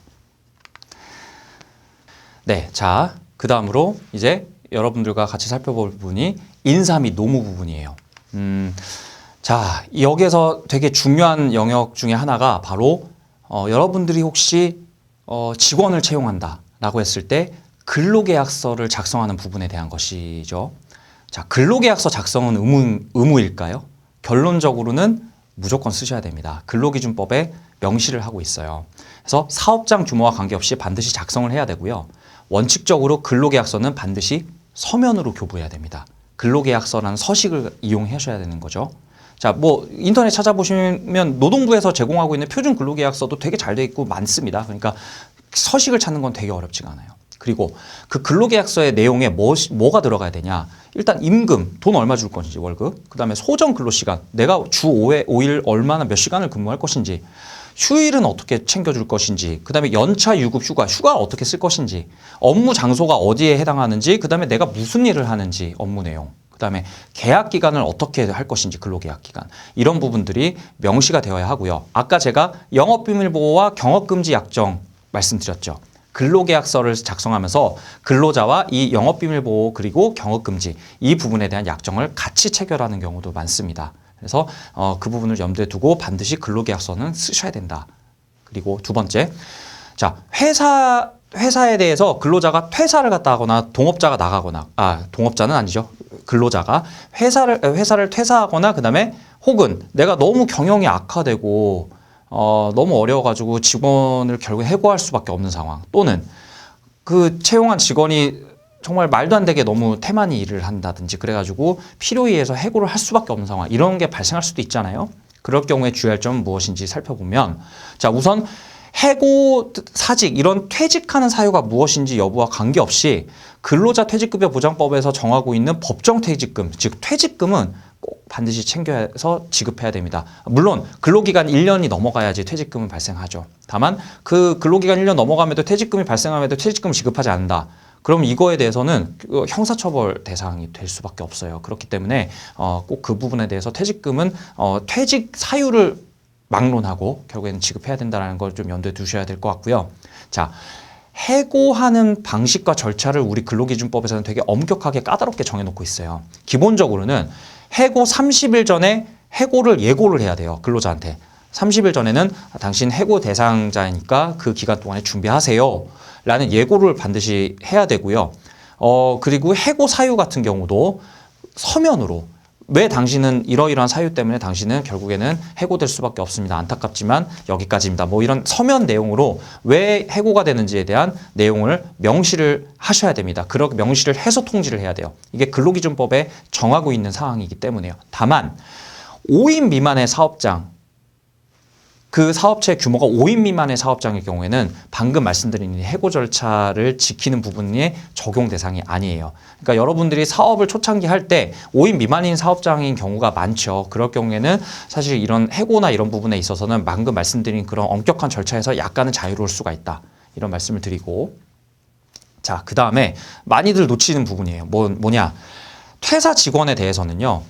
네, 자, 그 다음으로 이제 여러분들과 같이 살펴볼 부분이 인사 및 노무 부분이에요. 자, 여기에서 되게 중요한 영역 중에 하나가 바로 여러분들이 혹시 직원을 채용한다라고 했을 때 근로계약서를 작성하는 부분에 대한 것이죠. 자, 근로계약서 작성은 의무일까요? 결론적으로는 무조건 쓰셔야 됩니다. 근로기준법에 명시를 하고 있어요. 그래서 사업장 규모와 관계없이 반드시 작성을 해야 되고요. 원칙적으로 근로계약서는 반드시 서면으로 교부해야 됩니다. 근로계약서라는 서식을 이용하셔야 되는 거죠. 자, 뭐 인터넷 찾아보시면 노동부에서 제공하고 있는 표준 근로계약서도 되게 잘 돼 있고 많습니다. 그러니까 서식을 찾는 건 되게 어렵지가 않아요. 그리고 그 근로계약서의 내용에 뭐가 들어가야 되냐. 일단 임금, 돈 얼마 줄 것인지 월급, 그 다음에 소정 근로시간, 내가 주 5일 얼마나 몇 시간을 근무할 것인지, 휴일은 어떻게 챙겨줄 것인지, 그 다음에 연차, 유급, 휴가 어떻게 쓸 것인지, 업무 장소가 어디에 해당하는지, 그 다음에 내가 무슨 일을 하는지, 업무 내용, 그 다음에 계약 기간을 어떻게 할 것인지, 근로계약 기간, 이런 부분들이 명시가 되어야 하고요. 아까 제가 영업비밀보호와 경업금지 약정 말씀드렸죠. 근로계약서를 작성하면서 근로자와 이 영업비밀보호 그리고 경업금지 이 부분에 대한 약정을 같이 체결하는 경우도 많습니다. 그래서 그 부분을 염두에 두고 반드시 근로계약서는 쓰셔야 된다. 그리고 두 번째, 자, 회사에 대해서 근로자가 퇴사를 갔다 하거나 동업자가 나가거나, 동업자는 아니죠. 근로자가 회사를 퇴사하거나 그다음에 혹은 내가 너무 경영이 악화되고 너무 어려워가지고 직원을 결국 해고할 수밖에 없는 상황, 또는 그 채용한 직원이 정말 말도 안 되게 너무 태만히 일을 한다든지 그래가지고 필요에 의해서 해고를 할 수밖에 없는 상황, 이런 게 발생할 수도 있잖아요. 그럴 경우에 주의할 점은 무엇인지 살펴보면, 자, 우선 해고, 사직, 이런 퇴직하는 사유가 무엇인지 여부와 관계없이 근로자 퇴직급여 보장법에서 정하고 있는 법정 퇴직금, 즉 퇴직금은 꼭 반드시 챙겨서 지급해야 됩니다. 물론 근로기간 1년이 넘어가야지 퇴직금은 발생하죠. 다만 그 근로기간 1년 넘어감에도 퇴직금이 발생함에도 퇴직금을 지급하지 않는다. 그럼 이거에 대해서는 형사처벌 대상이 될 수밖에 없어요. 그렇기 때문에 꼭 그 부분에 대해서 퇴직금은 퇴직 사유를 막론하고 결국에는 지급해야 된다는 걸 좀 염두에 두셔야 될 것 같고요. 자, 해고하는 방식과 절차를 우리 근로기준법에서는 되게 엄격하게 까다롭게 정해놓고 있어요. 기본적으로는 해고 30일 전에 해고를 예고를 해야 돼요. 근로자한테. 30일 전에는 당신 해고 대상자니까 그 기간 동안에 준비하세요. 라는 예고를 반드시 해야 되고요. 그리고 해고 사유 같은 경우도 서면으로, 왜 당신은 이러이러한 사유 때문에 당신은 결국에는 해고될 수밖에 없습니다. 안타깝지만 여기까지입니다. 뭐 이런 서면 내용으로 왜 해고가 되는지에 대한 내용을 명시를 하셔야 됩니다. 그렇게 명시를 해서 통지를 해야 돼요. 이게 근로기준법에 정하고 있는 사항이기 때문에요. 다만 5인 미만의 사업장, 그 사업체 규모가 5인 미만의 사업장일 경우에는 방금 말씀드린 해고 절차를 지키는 부분이 적용 대상이 아니에요. 그러니까 여러분들이 사업을 초창기 할 때 5인 미만인 사업장인 경우가 많죠. 그럴 경우에는 사실 이런 해고나 이런 부분에 있어서는 방금 말씀드린 그런 엄격한 절차에서 약간은 자유로울 수가 있다. 이런 말씀을 드리고, 자, 그 다음에 많이들 놓치는 부분이에요. 뭐냐? 퇴사 직원에 대해서는요.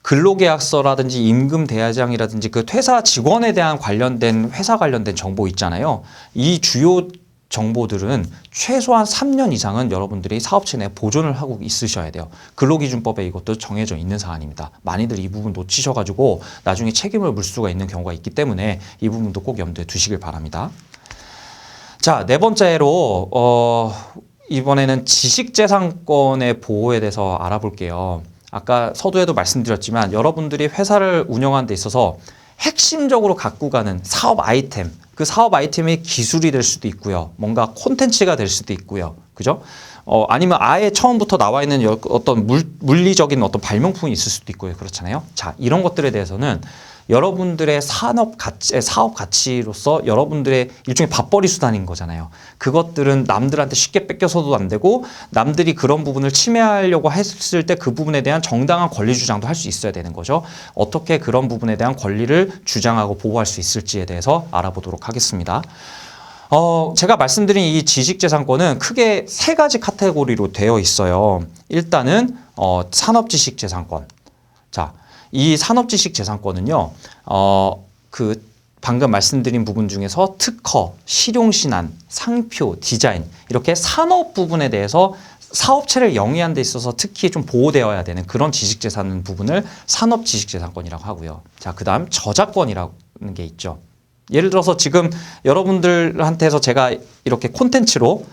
근로계약서라든지 임금 대장이라든지 그 퇴사 직원에 대한 관련된 회사 관련된 정보 있잖아요. 이 주요 정보들은 최소한 3년 이상은 여러분들이 사업체 내에 보존을 하고 있으셔야 돼요. 근로기준법에 이것도 정해져 있는 사안입니다. 많이들 이 부분 놓치셔가지고 나중에 책임을 물 수가 있는 경우가 있기 때문에 이 부분도 꼭 염두에 두시길 바랍니다. 자, 네 번째로 이번에는 지식재산권의 보호에 대해서 알아볼게요. 아까 서두에도 말씀드렸지만 여러분들이 회사를 운영하는 데 있어서 핵심적으로 갖고 가는 사업 아이템, 그 사업 아이템이 기술이 될 수도 있고요. 뭔가 콘텐츠가 될 수도 있고요. 그죠? 아니면 아예 처음부터 나와 있는 어떤 물리적인 어떤 발명품이 있을 수도 있고요. 그렇잖아요. 자, 이런 것들에 대해서는 여러분들의 사업 가치로서 여러분들의 일종의 밥벌이 수단인 거잖아요. 그것들은 남들한테 쉽게 뺏겨서도 안 되고 남들이 그런 부분을 침해하려고 했을 때 그 부분에 대한 정당한 권리 주장도 할 수 있어야 되는 거죠. 어떻게 그런 부분에 대한 권리를 주장하고 보호할 수 있을지에 대해서 알아보도록 하겠습니다. 제가 말씀드린 이 지식재산권은 크게 세 가지 카테고리로 되어 있어요. 일단은 산업지식재산권. 자, 이 산업지식재산권은요, 방금 말씀드린 부분 중에서 특허, 실용신안, 상표, 디자인 이렇게 산업 부분에 대해서 사업체를 영위하는 데 있어서 특히 좀 보호되어야 되는 그런 지식재산 부분을 산업지식재산권이라고 하고요. 자, 그 다음 저작권이라는 게 있죠. 예를 들어서 지금 여러분들한테서 제가 이렇게 콘텐츠로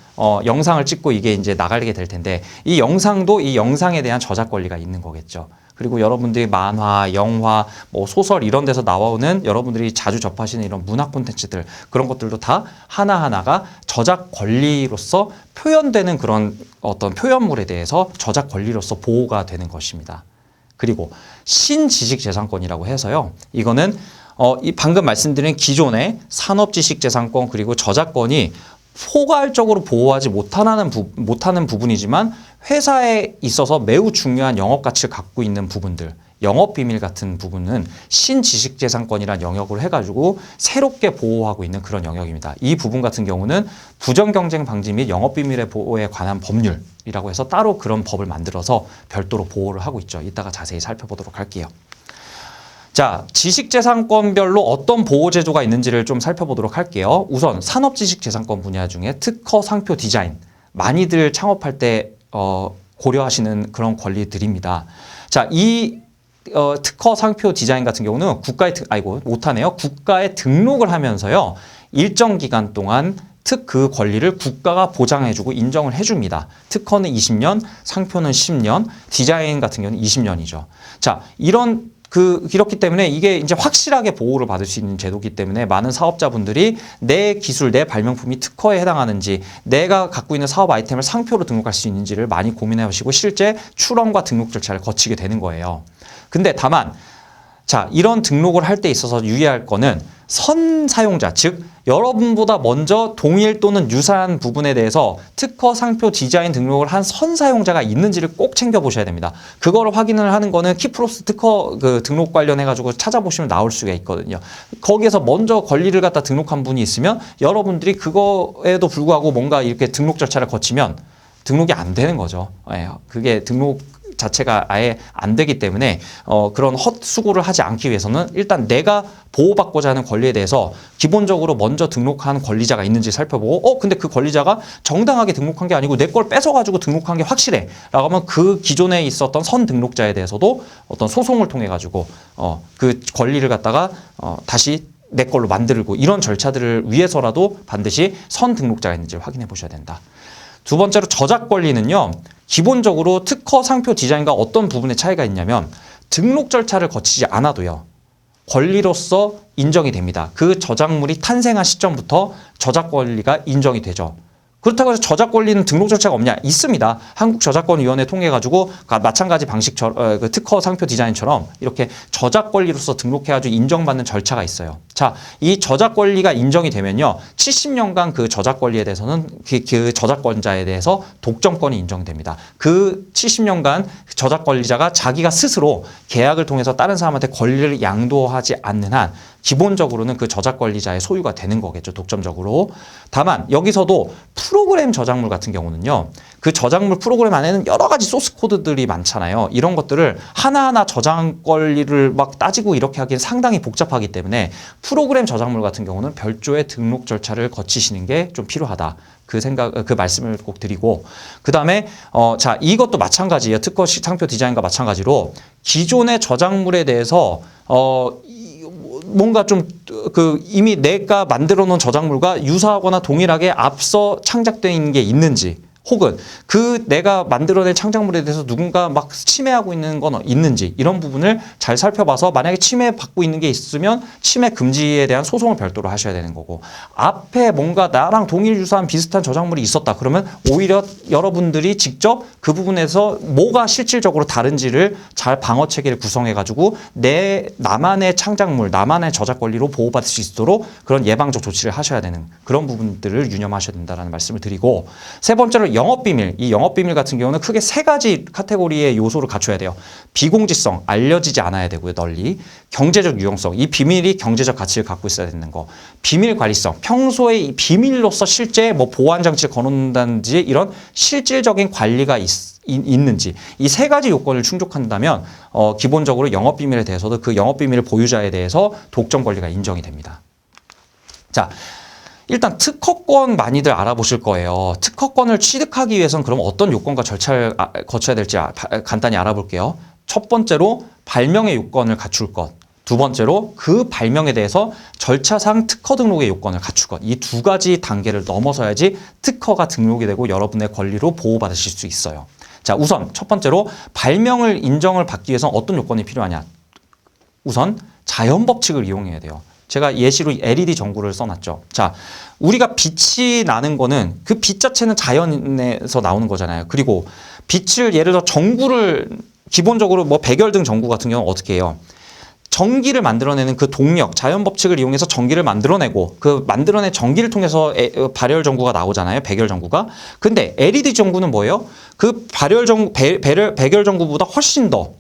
영상을 찍고 이게 이제 나가게 될 텐데 이 영상도 이 영상에 대한 저작 권리가 있는 거겠죠. 그리고 여러분들이 만화, 영화, 뭐 소설 이런 데서 나오는 여러분들이 자주 접하시는 이런 문학 콘텐츠들 그런 것들도 다 하나하나가 저작 권리로서 표현되는 그런 어떤 표현물에 대해서 저작 권리로서 보호가 되는 것입니다. 그리고 신지식재산권이라고 해서요. 이거는 이 방금 말씀드린 기존의 산업지식재산권 그리고 저작권이 포괄적으로 보호하지 못하는 부분이지만 회사에 있어서 매우 중요한 영업 가치를 갖고 있는 부분들, 영업 비밀 같은 부분은 신지식재산권이라는 영역으로 해가지고 새롭게 보호하고 있는 그런 영역입니다. 이 부분 같은 경우는 부정경쟁 방지 및 영업 비밀의 보호에 관한 법률이라고 해서 따로 그런 법을 만들어서 별도로 보호를 하고 있죠. 이따가 자세히 살펴보도록 할게요. 자, 지식재산권별로 어떤 보호제도가 있는지를 좀 살펴보도록 할게요. 우선 산업지식재산권 분야 중에 특허, 상표, 디자인 많이들 창업할 때 고려하시는 그런 권리들입니다. 자, 이 특허, 상표, 디자인 같은 경우는 국가에 등록을 하면서요. 일정 기간 동안 그 권리를 국가가 보장해주고 인정을 해줍니다. 특허는 20년, 상표는 10년, 디자인 같은 경우는 20년이죠. 자, 그렇기 때문에 이게 이제 확실하게 보호를 받을 수 있는 제도이기 때문에 많은 사업자분들이 내 기술, 내 발명품이 특허에 해당하는지 내가 갖고 있는 사업 아이템을 상표로 등록할 수 있는지를 많이 고민해 보시고 실제 출원과 등록 절차를 거치게 되는 거예요. 근데 다만 자, 이런 등록을 할 때 있어서 유의할 거는 선사용자, 즉 여러분보다 먼저 동일 또는 유사한 부분에 대해서 특허, 상표, 디자인 등록을 한 선사용자가 있는지를 꼭 챙겨보셔야 됩니다. 그거를 확인을 하는 거는 키프로스 특허 등록 관련해가지고 찾아보시면 나올 수가 있거든요. 거기에서 먼저 권리를 갖다 등록한 분이 있으면 여러분들이 그거에도 불구하고 뭔가 이렇게 등록 절차를 거치면 등록이 안 되는 거죠. 그게 등록 자체가 아예 안 되기 때문에 그런 헛수고를 하지 않기 위해서는 일단 내가 보호받고자 하는 권리에 대해서 기본적으로 먼저 등록한 권리자가 있는지 살펴보고 근데 그 권리자가 정당하게 등록한 게 아니고 내 걸 뺏어가지고 등록한 게 확실해 라고 하면 그 기존에 있었던 선등록자에 대해서도 어떤 소송을 통해 가지고 그 권리를 갖다가 다시 내 걸로 만들고 이런 절차들을 위해서라도 반드시 선등록자가 있는지를 확인해 보셔야 된다. 두 번째로 저작 권리는요. 기본적으로 특허, 상표, 디자인과 어떤 부분에 차이가 있냐면 등록 절차를 거치지 않아도요. 권리로서 인정이 됩니다. 그 저작물이 탄생한 시점부터 저작 권리가 인정이 되죠. 그렇다고 해서 저작 권리는 등록 절차가 없냐? 있습니다. 한국저작권위원회 통해 가지고 마찬가지 방식처럼 특허, 상표, 디자인처럼 이렇게 저작 권리로서 등록해가지고 인정받는 절차가 있어요. 자, 이 저작 권리가 인정이 되면요, 70년간 그 저작 권리에 대해서는 그 저작권자에 대해서 독점권이 인정됩니다. 그 70년간 저작 권리자가 자기가 스스로 계약을 통해서 다른 사람한테 권리를 양도하지 않는 한 기본적으로는 그 저작 권리자의 소유가 되는 거겠죠, 독점적으로. 다만 여기서도 프로그램 저작물 같은 경우는요, 그 저작물 프로그램 안에는 여러 가지 소스 코드들이 많잖아요. 이런 것들을 하나하나 저작 권리를 막 따지고 이렇게 하기엔 상당히 복잡하기 때문에 프로그램 저작물 같은 경우는 별도의 등록 절차를 거치시는 게 좀 필요하다. 그 말씀을 꼭 드리고, 그 다음에, 자, 이것도 마찬가지예요. 특허, 상표, 디자인과 마찬가지로 기존의 저작물에 대해서, 뭔가 좀 이미 내가 만들어 놓은 저작물과 유사하거나 동일하게 앞서 창작된 게 있는지, 혹은 그 내가 만들어낸 창작물에 대해서 누군가 막 침해하고 있는 건 있는지 이런 부분을 잘 살펴봐서 만약에 침해받고 있는 게 있으면 침해 금지에 대한 소송을 별도로 하셔야 되는 거고, 앞에 뭔가 나랑 동일 유사한 비슷한 저작물이 있었다 그러면 오히려 여러분들이 직접 그 부분에서 뭐가 실질적으로 다른지를 잘 방어 체계를 구성해 가지고 나만의 창작물, 나만의 저작 권리로 보호받을 수 있도록 그런 예방적 조치를 하셔야 되는 그런 부분들을 유념하셔야 된다라는 말씀을 드리고, 세 번째로 영업비밀. 이 영업비밀 같은 경우는 크게 세 가지 카테고리의 요소를 갖춰야 돼요. 비공지성, 알려지지 않아야 되고요, 널리. 경제적 유용성, 이 비밀이 경제적 가치를 갖고 있어야 되는 거. 비밀 관리성, 평소에 이 비밀로서 실제 뭐 보안 장치를 걸어놓는다든지 이런 실질적인 관리가 있는지, 이 세 가지 요건을 충족한다면 기본적으로 영업비밀에 대해서도 그 영업비밀 보유자에 대해서 독점 권리가 인정이 됩니다. 자, 일단 특허권 많이들 알아보실 거예요. 특허권을 취득하기 위해서는 그럼 어떤 요건과 절차를 거쳐야 될지 간단히 알아볼게요. 첫 번째로 발명의 요건을 갖출 것. 두 번째로 그 발명에 대해서 절차상 특허 등록의 요건을 갖출 것. 이 두 가지 단계를 넘어서야지 특허가 등록이 되고 여러분의 권리로 보호받으실 수 있어요. 자, 우선 첫 번째로 발명을 인정을 받기 위해서는 어떤 요건이 필요하냐. 우선 자연 법칙을 이용해야 돼요. 제가 예시로 LED 전구를 써놨죠. 자, 우리가 빛이 나는 거는 그 빛 자체는 자연에서 나오는 거잖아요. 그리고 빛을 예를 들어 전구를 기본적으로 뭐 백열등 전구 같은 경우는 어떻게 해요? 전기를 만들어내는 그 동력, 자연 법칙을 이용해서 전기를 만들어내고 그 만들어낸 전기를 통해서 발열 전구가 나오잖아요. 백열 전구가. 근데 LED 전구는 뭐예요? 그 백열 전구보다 훨씬 더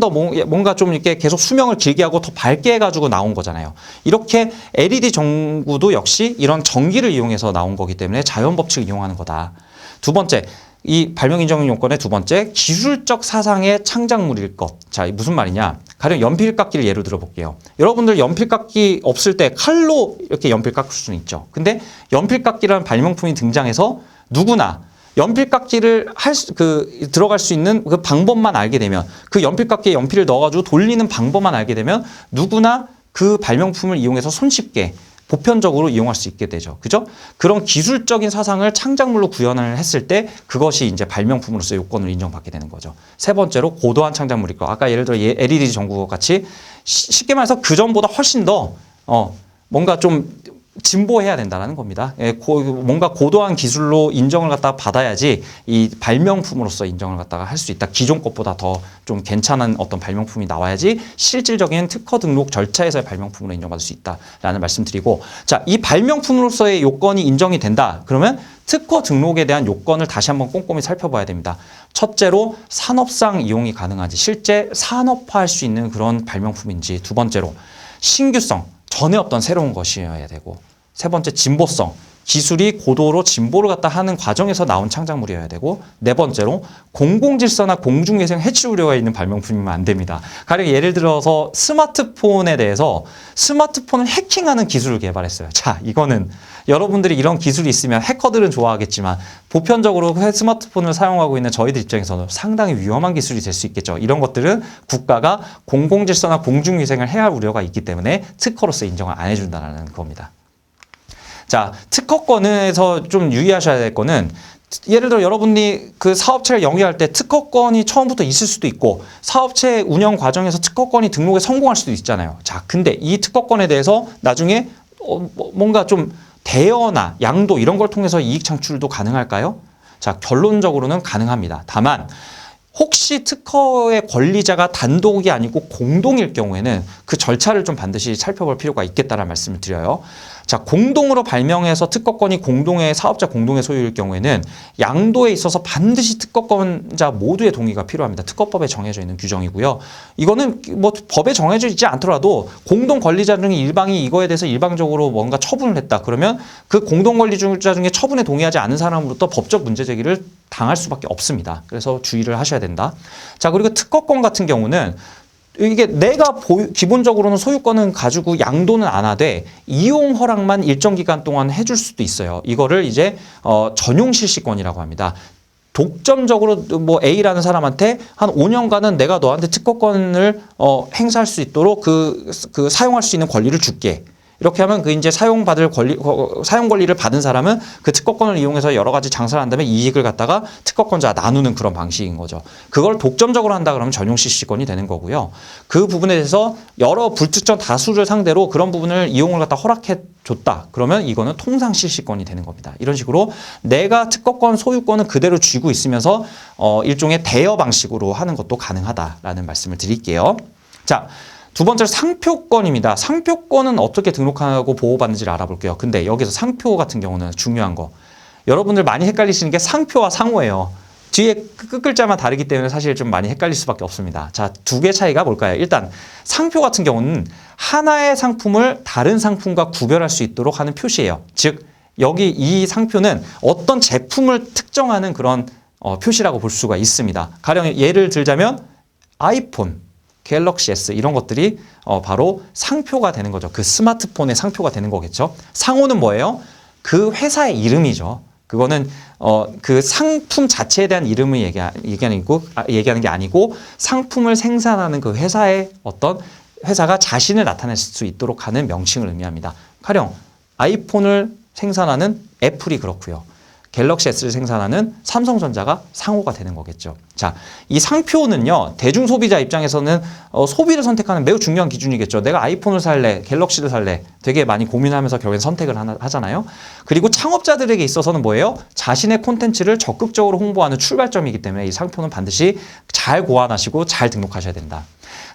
뭔가 좀 이렇게 계속 수명을 길게 하고 더 밝게 해가지고 나온 거잖아요. 이렇게 LED 전구도 역시 이런 전기를 이용해서 나온 거기 때문에 자연 법칙을 이용하는 거다. 두 번째, 이 발명 인정 요건의 두 번째, 기술적 사상의 창작물일 것. 자, 무슨 말이냐? 가령 연필깎이를 예로 들어볼게요. 여러분들 연필깎이 없을 때 칼로 이렇게 연필 깎을 수는 있죠. 근데 연필깎이라는 발명품이 등장해서 누구나 연필깎이를 들어갈 수 있는 그 방법만 알게 되면, 그 연필깎이에 연필을 넣어가지고 돌리는 방법만 알게 되면 누구나 그 발명품을 이용해서 손쉽게 보편적으로 이용할 수 있게 되죠. 그죠? 그런 기술적인 사상을 창작물로 구현을 했을 때 그것이 이제 발명품으로서 요건을 인정받게 되는 거죠. 세 번째로 고도한 창작물일 거. 아까 예를 들어 LED 전구 같이 쉽게 말해서 그 전보다 훨씬 더 뭔가 좀 진보해야 된다는 겁니다. 뭔가 고도한 기술로 인정을 갖다가 받아야지 이 발명품으로서 인정을 갖다가 할 수 있다. 기존 것보다 더 좀 괜찮은 어떤 발명품이 나와야지 실질적인 특허 등록 절차에서의 발명품으로 인정받을 수 있다라는 말씀드리고, 자, 이 발명품으로서의 요건이 인정이 된다. 그러면 특허 등록에 대한 요건을 다시 한번 꼼꼼히 살펴봐야 됩니다. 첫째로 산업상 이용이 가능한지, 실제 산업화할 수 있는 그런 발명품인지. 두 번째로 신규성, 전에 없던 새로운 것이어야 되고, 세 번째 진보성, 기술이 고도로 진보를 갖다 하는 과정에서 나온 창작물이어야 되고, 네 번째로 공공질서나 공중위생 해치 우려가 있는 발명품이면 안 됩니다. 가령 예를 들어서 스마트폰에 대해서 스마트폰을 해킹하는 기술을 개발했어요. 자, 이거는 여러분들이 이런 기술이 있으면 해커들은 좋아하겠지만 보편적으로 스마트폰을 사용하고 있는 저희들 입장에서는 상당히 위험한 기술이 될 수 있겠죠. 이런 것들은 국가가 공공질서나 공중위생을 해야 할 우려가 있기 때문에 특허로서 인정을 안 해준다는 겁니다. 자, 특허권에서 좀 유의하셔야 될 거는, 예를 들어 여러분이 그 사업체를 영위할 때 특허권이 처음부터 있을 수도 있고 사업체 운영 과정에서 특허권이 등록에 성공할 수도 있잖아요. 자, 근데 이 특허권에 대해서 나중에 뭔가 좀 대여나 양도 이런 걸 통해서 이익 창출도 가능할까요? 자, 결론적으로는 가능합니다. 다만 혹시 특허의 권리자가 단독이 아니고 공동일 경우에는 그 절차를 좀 반드시 살펴볼 필요가 있겠다는 말씀을 드려요. 자, 공동으로 발명해서 특허권이 공동의 사업자 공동의 소유일 경우에는 양도에 있어서 반드시 특허권자 모두의 동의가 필요합니다. 특허법에 정해져 있는 규정이고요. 이거는 뭐 법에 정해져 있지 않더라도 공동 권리자 중에 일방이 이거에 대해서 일방적으로 뭔가 처분을 했다. 그러면 그 공동 권리자 중에 처분에 동의하지 않은 사람으로부터 법적 문제 제기를 당할 수밖에 없습니다. 그래서 주의를 하셔야 된다. 자, 그리고 특허권 같은 경우는 이게 내가 기본적으로는 소유권은 가지고 양도는 안 하되 이용 허락만 일정 기간 동안 해줄 수도 있어요. 이거를 이제 전용 실시권이라고 합니다. 독점적으로 뭐 A라는 사람한테 한 5년간은 내가 너한테 특허권을 행사할 수 있도록 그 사용할 수 있는 권리를 줄게. 이렇게 하면 그 이제 사용 권리를 받은 사람은 그 특허권을 이용해서 여러 가지 장사를 한 다음에 이익을 갖다가 특허권자와 나누는 그런 방식인 거죠. 그걸 독점적으로 한다 그러면 전용 CC권이 되는 거고요. 그 부분에 대해서 여러 불특정 다수를 상대로 그런 부분을 이용을 갖다 허락해 줬다. 그러면 이거는 통상 실시권이 되는 겁니다. 이런 식으로 내가 특허권 소유권은 그대로 쥐고 있으면서 일종의 대여 방식으로 하는 것도 가능하다라는 말씀을 드릴게요. 자, 두 번째로 상표권입니다. 상표권은 어떻게 등록하고 보호받는지를 알아볼게요. 근데 여기서 상표 같은 경우는 중요한 거. 여러분들 많이 헷갈리시는 게 상표와 상호예요. 뒤에 끝글자만 다르기 때문에 사실 좀 많이 헷갈릴 수밖에 없습니다. 자, 두 개 차이가 뭘까요? 일단 상표 같은 경우는 하나의 상품을 다른 상품과 구별할 수 있도록 하는 표시예요. 즉 여기 이 상표는 어떤 제품을 특정하는 그런 표시라고 볼 수가 있습니다. 가령 예를 들자면 아이폰, 갤럭시 S 이런 것들이 바로 상표가 되는 거죠. 그 스마트폰의 상표가 되는 거겠죠. 상호는 뭐예요? 그 회사의 이름이죠. 그거는 그 상품 자체에 대한 이름을 얘기하는 게 아니고 상품을 생산하는 그 회사의 어떤 회사가 자신을 나타낼 수 있도록 하는 명칭을 의미합니다. 가령 아이폰을 생산하는 애플이 그렇고요. 갤럭시 S를 생산하는 삼성전자가 상호가 되는 거겠죠. 자, 이 상표는요, 대중 소비자 입장에서는 소비를 선택하는 매우 중요한 기준이겠죠. 내가 아이폰을 살래, 갤럭시를 살래, 되게 많이 고민하면서 결국엔 선택을 하잖아요. 그리고 창업자들에게 있어서는 뭐예요? 자신의 콘텐츠를 적극적으로 홍보하는 출발점이기 때문에 이 상표는 반드시 잘 고안하시고 잘 등록하셔야 된다.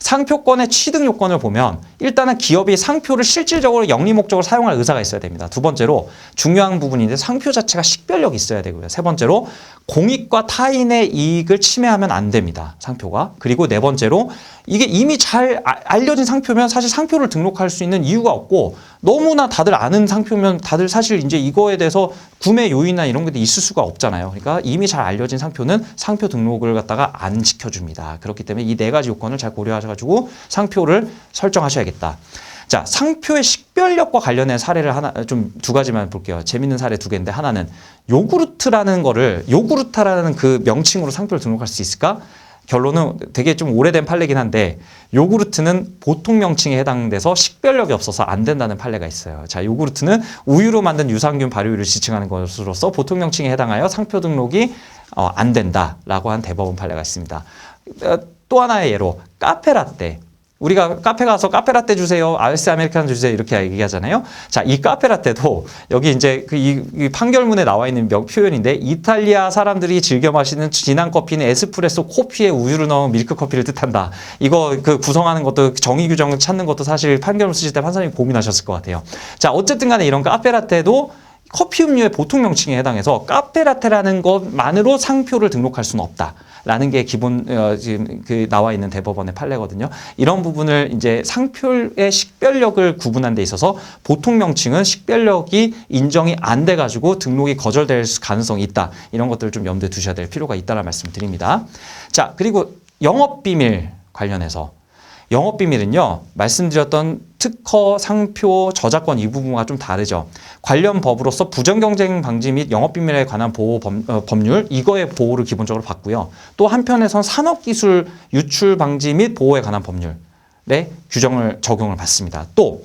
상표권의 취득 요건을 보면 일단은 기업이 상표를 실질적으로 영리 목적으로 사용할 의사가 있어야 됩니다. 두 번째로 중요한 부분인데 상표 자체가 식별력이 있어야 되고요. 세 번째로 공익과 타인의 이익을 침해하면 안 됩니다. 상표가. 그리고 네 번째로 이게 이미 잘 알려진 상표면 사실 상표를 등록할 수 있는 이유가 없고 너무나 다들 아는 상표면 다들 사실 이제 이거에 대해서 구매 요인이나 이런 게 있을 수가 없잖아요. 그러니까 이미 잘 알려진 상표는 상표 등록을 갖다가 안 시켜줍니다. 그렇기 때문에 이 네 가지 요건을 잘 고려하셔가지고 상표를 설정하셔야겠다. 자, 상표의 식별력과 관련된 사례를 좀 두 가지만 볼게요. 재밌는 사례 두 개인데 하나는 요구르트라는 거를 요구르타라는 그 명칭으로 상표를 등록할 수 있을까? 결론은 되게 좀 오래된 판례긴 한데 요구르트는 보통 명칭에 해당돼서 식별력이 없어서 안 된다는 판례가 있어요. 자, 요구르트는 우유로 만든 유산균 발효율을 지칭하는 것으로서 보통 명칭에 해당하여 상표 등록이 안 된다라고 한 대법원 판례가 있습니다. 또 하나의 예로 카페라떼. 우리가 카페 가서 카페라떼 주세요, 아이스 아메리카노 주세요 이렇게 얘기하잖아요. 자, 이 카페라떼도 여기 이제 이 판결문에 나와 있는 표현인데 이탈리아 사람들이 즐겨 마시는 진한 커피는 에스프레소 커피에 우유를 넣은 밀크 커피를 뜻한다. 이거 그 구성하는 것도 정의 규정 찾는 것도 사실 판결문 쓰실 때 판사님 고민하셨을 것 같아요. 자, 어쨌든 간에 이런 카페라떼도 커피 음료의 보통 명칭에 해당해서 카페라떼라는 것만으로 상표를 등록할 수는 없다. 라는 게 기본 지금 그 나와 있는 대법원의 판례거든요. 이런 부분을 이제 상표의 식별력을 구분한 데 있어서 보통 명칭은 식별력이 인정이 안 돼 가지고 등록이 거절될 가능성이 있다. 이런 것들을 좀 염두에 두셔야 될 필요가 있다는 말씀을 드립니다. 자, 그리고 영업비밀 관련해서 영업비밀은요, 말씀드렸던 특허, 상표, 저작권 이 부분과 좀 다르죠. 관련 법으로서 부정경쟁 방지 및 영업비밀에 관한 보호 법률, 이거의 보호를 기본적으로 받고요. 또 한편에선 산업기술 유출 방지 및 보호에 관한 법률의 규정을 적용을 받습니다. 또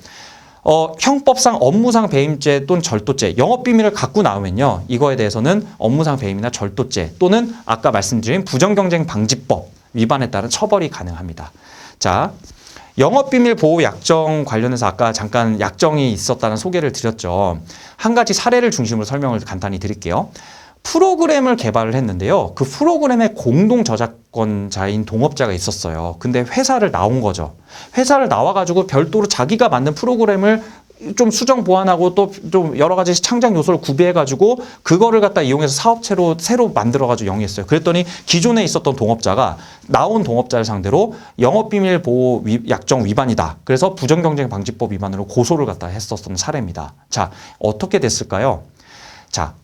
형법상 업무상 배임죄 또는 절도죄, 영업비밀을 갖고 나오면요, 이거에 대해서는 업무상 배임이나 절도죄 또는 아까 말씀드린 부정경쟁 방지법 위반에 따른 처벌이 가능합니다. 자, 영업비밀 보호 약정 관련해서 아까 잠깐 약정이 있었다는 소개를 드렸죠. 한 가지 사례를 중심으로 설명을 간단히 드릴게요. 프로그램을 개발을 했는데요. 그 프로그램의 공동 저작권자인 동업자가 있었어요. 근데 회사를 나온 거죠. 회사를 나와가지고 별도로 자기가 만든 프로그램을 좀 수정 보완하고 또 좀 여러 가지 창작 요소를 구비해가지고 그거를 갖다 이용해서 사업체로 새로 만들어가지고 영위했어요. 그랬더니 기존에 있었던 동업자가 나온 동업자를 상대로 영업비밀 보호 약정 위반이다. 그래서 부정경쟁 방지법 위반으로 고소를 갖다 했었던 사례입니다. 자, 어떻게 됐을까요? 자,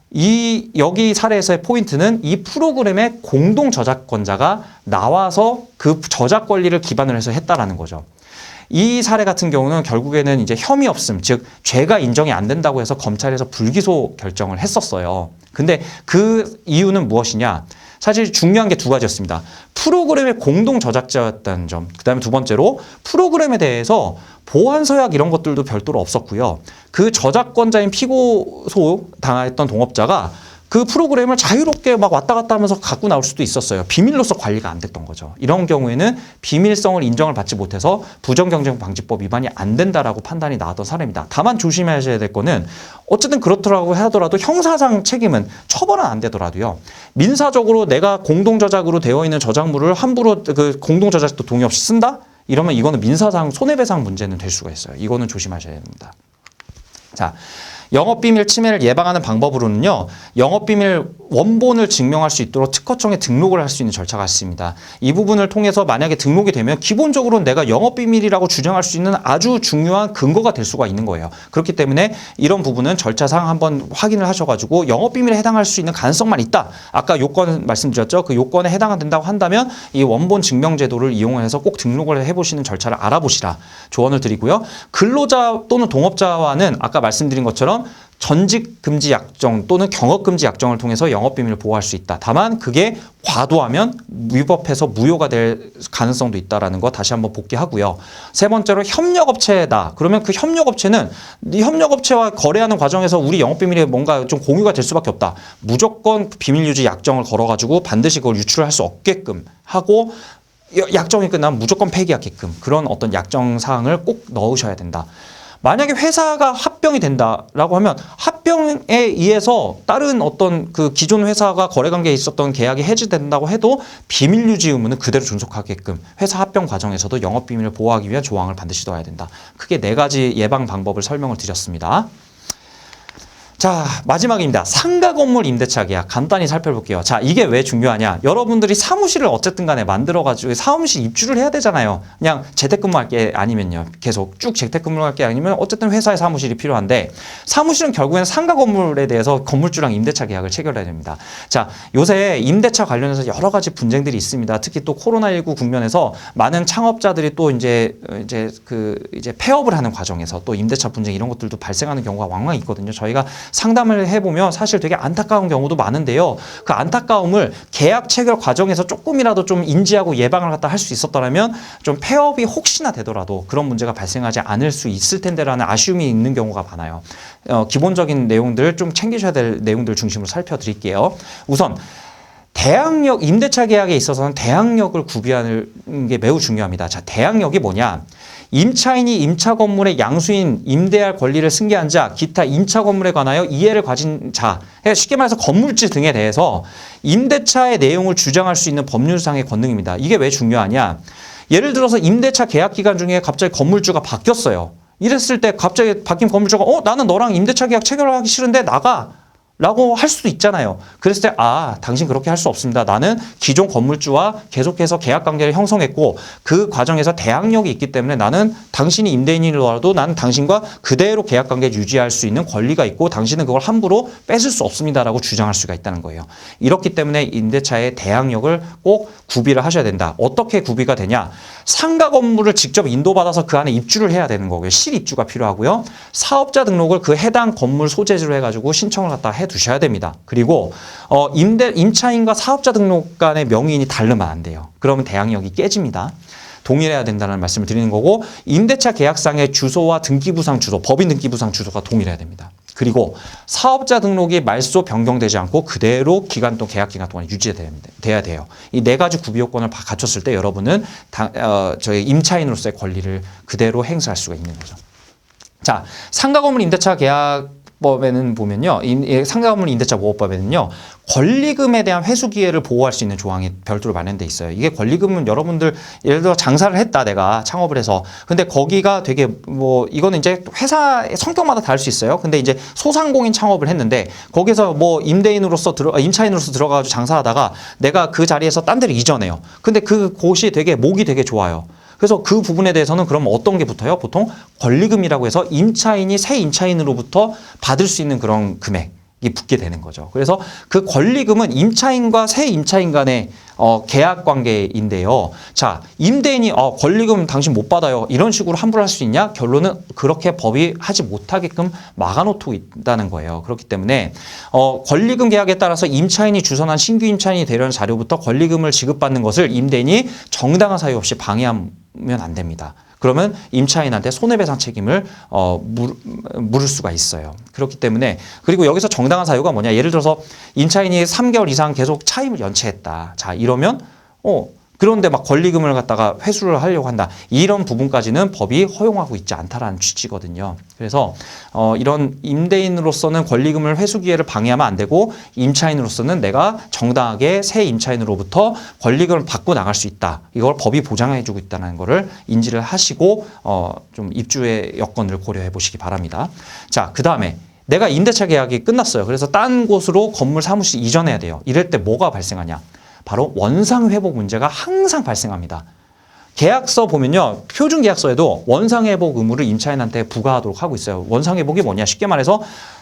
여기 사례에서의 포인트는 이 프로그램의 공동 저작권자가 나와서 그 저작 권리를 기반으로 해서 했다라는 거죠. 이 사례 같은 경우는 결국에는 이제 혐의 없음, 즉 죄가 인정이 안 된다고 해서 검찰에서 불기소 결정을 했었어요. 근데 그 이유는 무엇이냐? 사실 중요한 게 두 가지였습니다. 프로그램의 공동 저작자였다는 점. 그다음에 두 번째로 프로그램에 대해서 보안 서약 이런 것들도 별도로 없었고요. 그 저작권자인 피고소 당했던 동업자가 그 프로그램을 자유롭게 막 왔다 갔다 하면서 갖고 나올 수도 있었어요. 비밀로서 관리가 안 됐던 거죠. 이런 경우에는 비밀성을 인정을 받지 못해서 부정경쟁방지법 위반이 안 된다라고 판단이 나왔던 사례입니다. 다만 조심하셔야 될 거는 어쨌든 그렇더라고 하더라도 형사상 책임은 처벌은 안 되더라도요. 민사적으로 내가 공동저작으로 되어 있는 저작물을 함부로 그 공동저작도 동의 없이 쓴다? 이러면 이거는 민사상 손해배상 문제는 될 수가 있어요. 이거는 조심하셔야 됩니다. 자, 영업비밀 침해를 예방하는 방법으로는요. 영업비밀 원본을 증명할 수 있도록 특허청에 등록을 할 수 있는 절차가 있습니다. 이 부분을 통해서 만약에 등록이 되면 기본적으로 내가 영업비밀이라고 주장할 수 있는 아주 중요한 근거가 될 수가 있는 거예요. 그렇기 때문에 이런 부분은 절차상 한번 확인을 하셔가지고 영업비밀에 해당할 수 있는 가능성만 있다. 아까 요건 말씀드렸죠. 그 요건에 해당된다고 한다면 이 원본 증명제도를 이용해서 꼭 등록을 해보시는 절차를 알아보시라 조언을 드리고요. 근로자 또는 동업자와는 아까 말씀드린 것처럼 전직 금지 약정 또는 경업 금지 약정을 통해서 영업 비밀을 보호할 수 있다. 다만 그게 과도하면 위법해서 무효가 될 가능성도 있다라는 거 다시 한번 복귀하고요. 세 번째로 협력업체다. 그러면 그 협력업체는 이 협력업체와 거래하는 과정에서 우리 영업 비밀이 뭔가 좀 공유가 될 수밖에 없다. 무조건 비밀 유지 약정을 걸어가지고 반드시 그걸 유출을 할 수 없게끔 하고 약정이 끝나면 무조건 폐기하게끔 그런 어떤 약정 사항을 꼭 넣으셔야 된다. 만약에 회사가 합병이 된다라고 하면 합병에 의해서 다른 어떤 그 기존 회사가 거래관계에 있었던 계약이 해지된다고 해도 비밀 유지 의무는 그대로 존속하게끔 회사 합병 과정에서도 영업비밀을 보호하기 위한 조항을 반드시 넣어야 된다. 크게 4가지 예방 방법을 설명을 드렸습니다. 자, 마지막입니다. 상가 건물 임대차 계약 간단히 살펴볼게요. 자, 이게 왜 중요하냐? 여러분들이 사무실을 어쨌든 간에 만들어가지고 사무실 입주를 해야 되잖아요. 그냥 재택근무할 게 아니면요. 계속 쭉 재택근무할 게 아니면 어쨌든 회사에 사무실이 필요한데 사무실은 결국에는 상가 건물에 대해서 건물주랑 임대차 계약을 체결해야 됩니다. 자, 요새 임대차 관련해서 여러 가지 분쟁들이 있습니다. 특히 또 코로나19 국면에서 많은 창업자들이 또 이제 폐업을 하는 과정에서 또 임대차 분쟁 이런 것들도 발생하는 경우가 왕왕 있거든요. 저희가 상담을 해보면 사실 되게 안타까운 경우도 많은데요. 그 안타까움을 계약 체결 과정에서 조금이라도 좀 인지하고 예방을 갖다 할 수 있었더라면 좀 폐업이 혹시나 되더라도 그런 문제가 발생하지 않을 수 있을 텐데라는 아쉬움이 있는 경우가 많아요. 기본적인 내용들 좀 챙기셔야 될 내용들 중심으로 살펴드릴게요. 우선 대항력 임대차 계약에 있어서는 대항력을 구비하는 게 매우 중요합니다. 자, 대항력이 뭐냐? 임차인이 임차 건물의 양수인 임대할 권리를 승계한 자, 기타 임차 건물에 관하여 이해를 가진 자, 쉽게 말해서 건물주 등에 대해서 임대차의 내용을 주장할 수 있는 법률상의 권능입니다. 이게 왜 중요하냐? 예를 들어서 임대차 계약 기간 중에 갑자기 건물주가 바뀌었어요. 이랬을 때 갑자기 바뀐 건물주가 나는 너랑 임대차 계약 체결하기 싫은데 나가. 라고 할 수도 있잖아요. 그랬을 때 당신 그렇게 할 수 없습니다. 나는 기존 건물주와 계속해서 계약관계를 형성했고 그 과정에서 대항력이 있기 때문에 나는 당신이 임대인이라도 나는 당신과 그대로 계약관계를 유지할 수 있는 권리가 있고 당신은 그걸 함부로 뺏을 수 없습니다라고 주장할 수가 있다는 거예요. 이렇기 때문에 임대차의 대항력을 꼭 구비를 하셔야 된다. 어떻게 구비가 되냐? 상가 건물을 직접 인도받아서 그 안에 입주를 해야 되는 거고요. 실입주가 필요하고요. 사업자 등록을 그 해당 건물 소재지로 해가지고 신청을 갖다 해두셔야 됩니다. 그리고 임차인과 사업자 등록 간의 명의인이 다르면 안 돼요. 그러면 대항력이 깨집니다. 동일해야 된다는 말씀을 드리는 거고 임대차 계약상의 주소와 등기부상 주소, 법인 등기부상 주소가 동일해야 됩니다. 그리고 사업자 등록이 말소 변경되지 않고 그대로 기간 동안 계약 기간 동안 유지돼야 돼요. 이 4가지 구비 요건을 갖췄을 때 여러분은 저희 임차인으로서의 권리를 그대로 행사할 수가 있는 거죠. 자, 상가 건물 임대차 계약법에는 보면요, 상가 건물 임대차 보호법에는요, 권리금에 대한 회수 기회를 보호할 수 있는 조항이 별도로 마련돼 있어요. 이게 권리금은 여러분들 예를 들어 장사를 했다 내가 창업을 해서 근데 거기가 되게 이거는 이제 회사의 성격마다 다를 수 있어요. 근데 이제 소상공인 창업을 했는데 거기서 임차인으로서 들어가가지고 장사하다가 내가 그 자리에서 딴 데를 이전해요. 근데 그 곳이 되게 목이 되게 좋아요. 그래서 그 부분에 대해서는 그럼 어떤 게 붙어요? 보통 권리금이라고 해서 임차인이 새 임차인으로부터 받을 수 있는 그런 금액이 붙게 되는 거죠. 그래서 그 권리금은 임차인과 새 임차인 간의 계약 관계인데요. 자, 임대인이 권리금 당신 못 받아요. 이런 식으로 함부로 할 수 있냐? 결론은 그렇게 법이 하지 못하게끔 막아놓고 있다는 거예요. 그렇기 때문에 권리금 계약에 따라서 임차인이 주선한 신규 임차인이 되려는 자료부터 권리금을 지급받는 것을 임대인이 정당한 사유 없이 방해하면 안 됩니다. 그러면 임차인한테 손해배상 책임을 물을 수가 있어요. 그렇기 때문에 그리고 여기서 정당한 사유가 뭐냐? 예를 들어서 임차인이 3개월 이상 계속 차임을 연체했다. 자, 이러면 그런데 막 권리금을 갖다가 회수를 하려고 한다. 이런 부분까지는 법이 허용하고 있지 않다라는 취지거든요. 그래서 이런 임대인으로서는 권리금을 회수 기회를 방해하면 안 되고 임차인으로서는 내가 정당하게 새 임차인으로부터 권리금을 받고 나갈 수 있다. 이걸 법이 보장해주고 있다는 거를 인지를 하시고 좀 입주의 여건을 고려해 보시기 바랍니다. 자, 그 다음에 내가 임대차 계약이 끝났어요. 그래서 딴 곳으로 건물 사무실 이전해야 돼요. 이럴 때 뭐가 발생하냐? 바로 원상회복 문제가 항상 발생합니다. 계약서 보면요. 표준 계약서에도 원상회복 의무를 임차인한테 부과하도록 하고 있어요. 원상회복이 뭐냐? 쉽게 말해서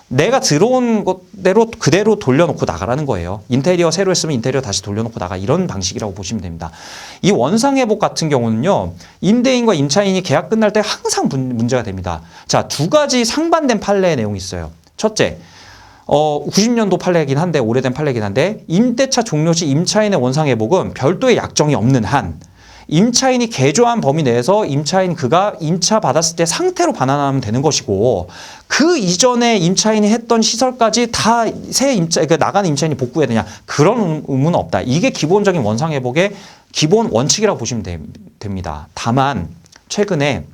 내가 들어온 것대로 그대로 돌려놓고 나가라는 거예요. 인테리어 새로 했으면 인테리어 다시 돌려놓고 나가 이런 방식이라고 보시면 됩니다. 이 원상회복 같은 경우는요. 임대인과 임차인이 계약 끝날 때 항상 문제가 됩니다. 자, 두 가지 상반된 판례의 내용이 있어요. 첫째. 90년도 판례이긴 한데 오래된 판례이긴 한데 임대차 종료 시 임차인의 원상회복은 별도의 약정이 없는 한 임차인이 개조한 범위 내에서 그가 임차 받았을 때 상태로 반환하면 되는 것이고 그 이전에 임차인이 했던 시설까지 다 나간 임차인이 복구해야 되냐 그런 의무는 없다. 이게 기본적인 원상회복의 기본 원칙이라고 보시면 됩니다. 다만 최근에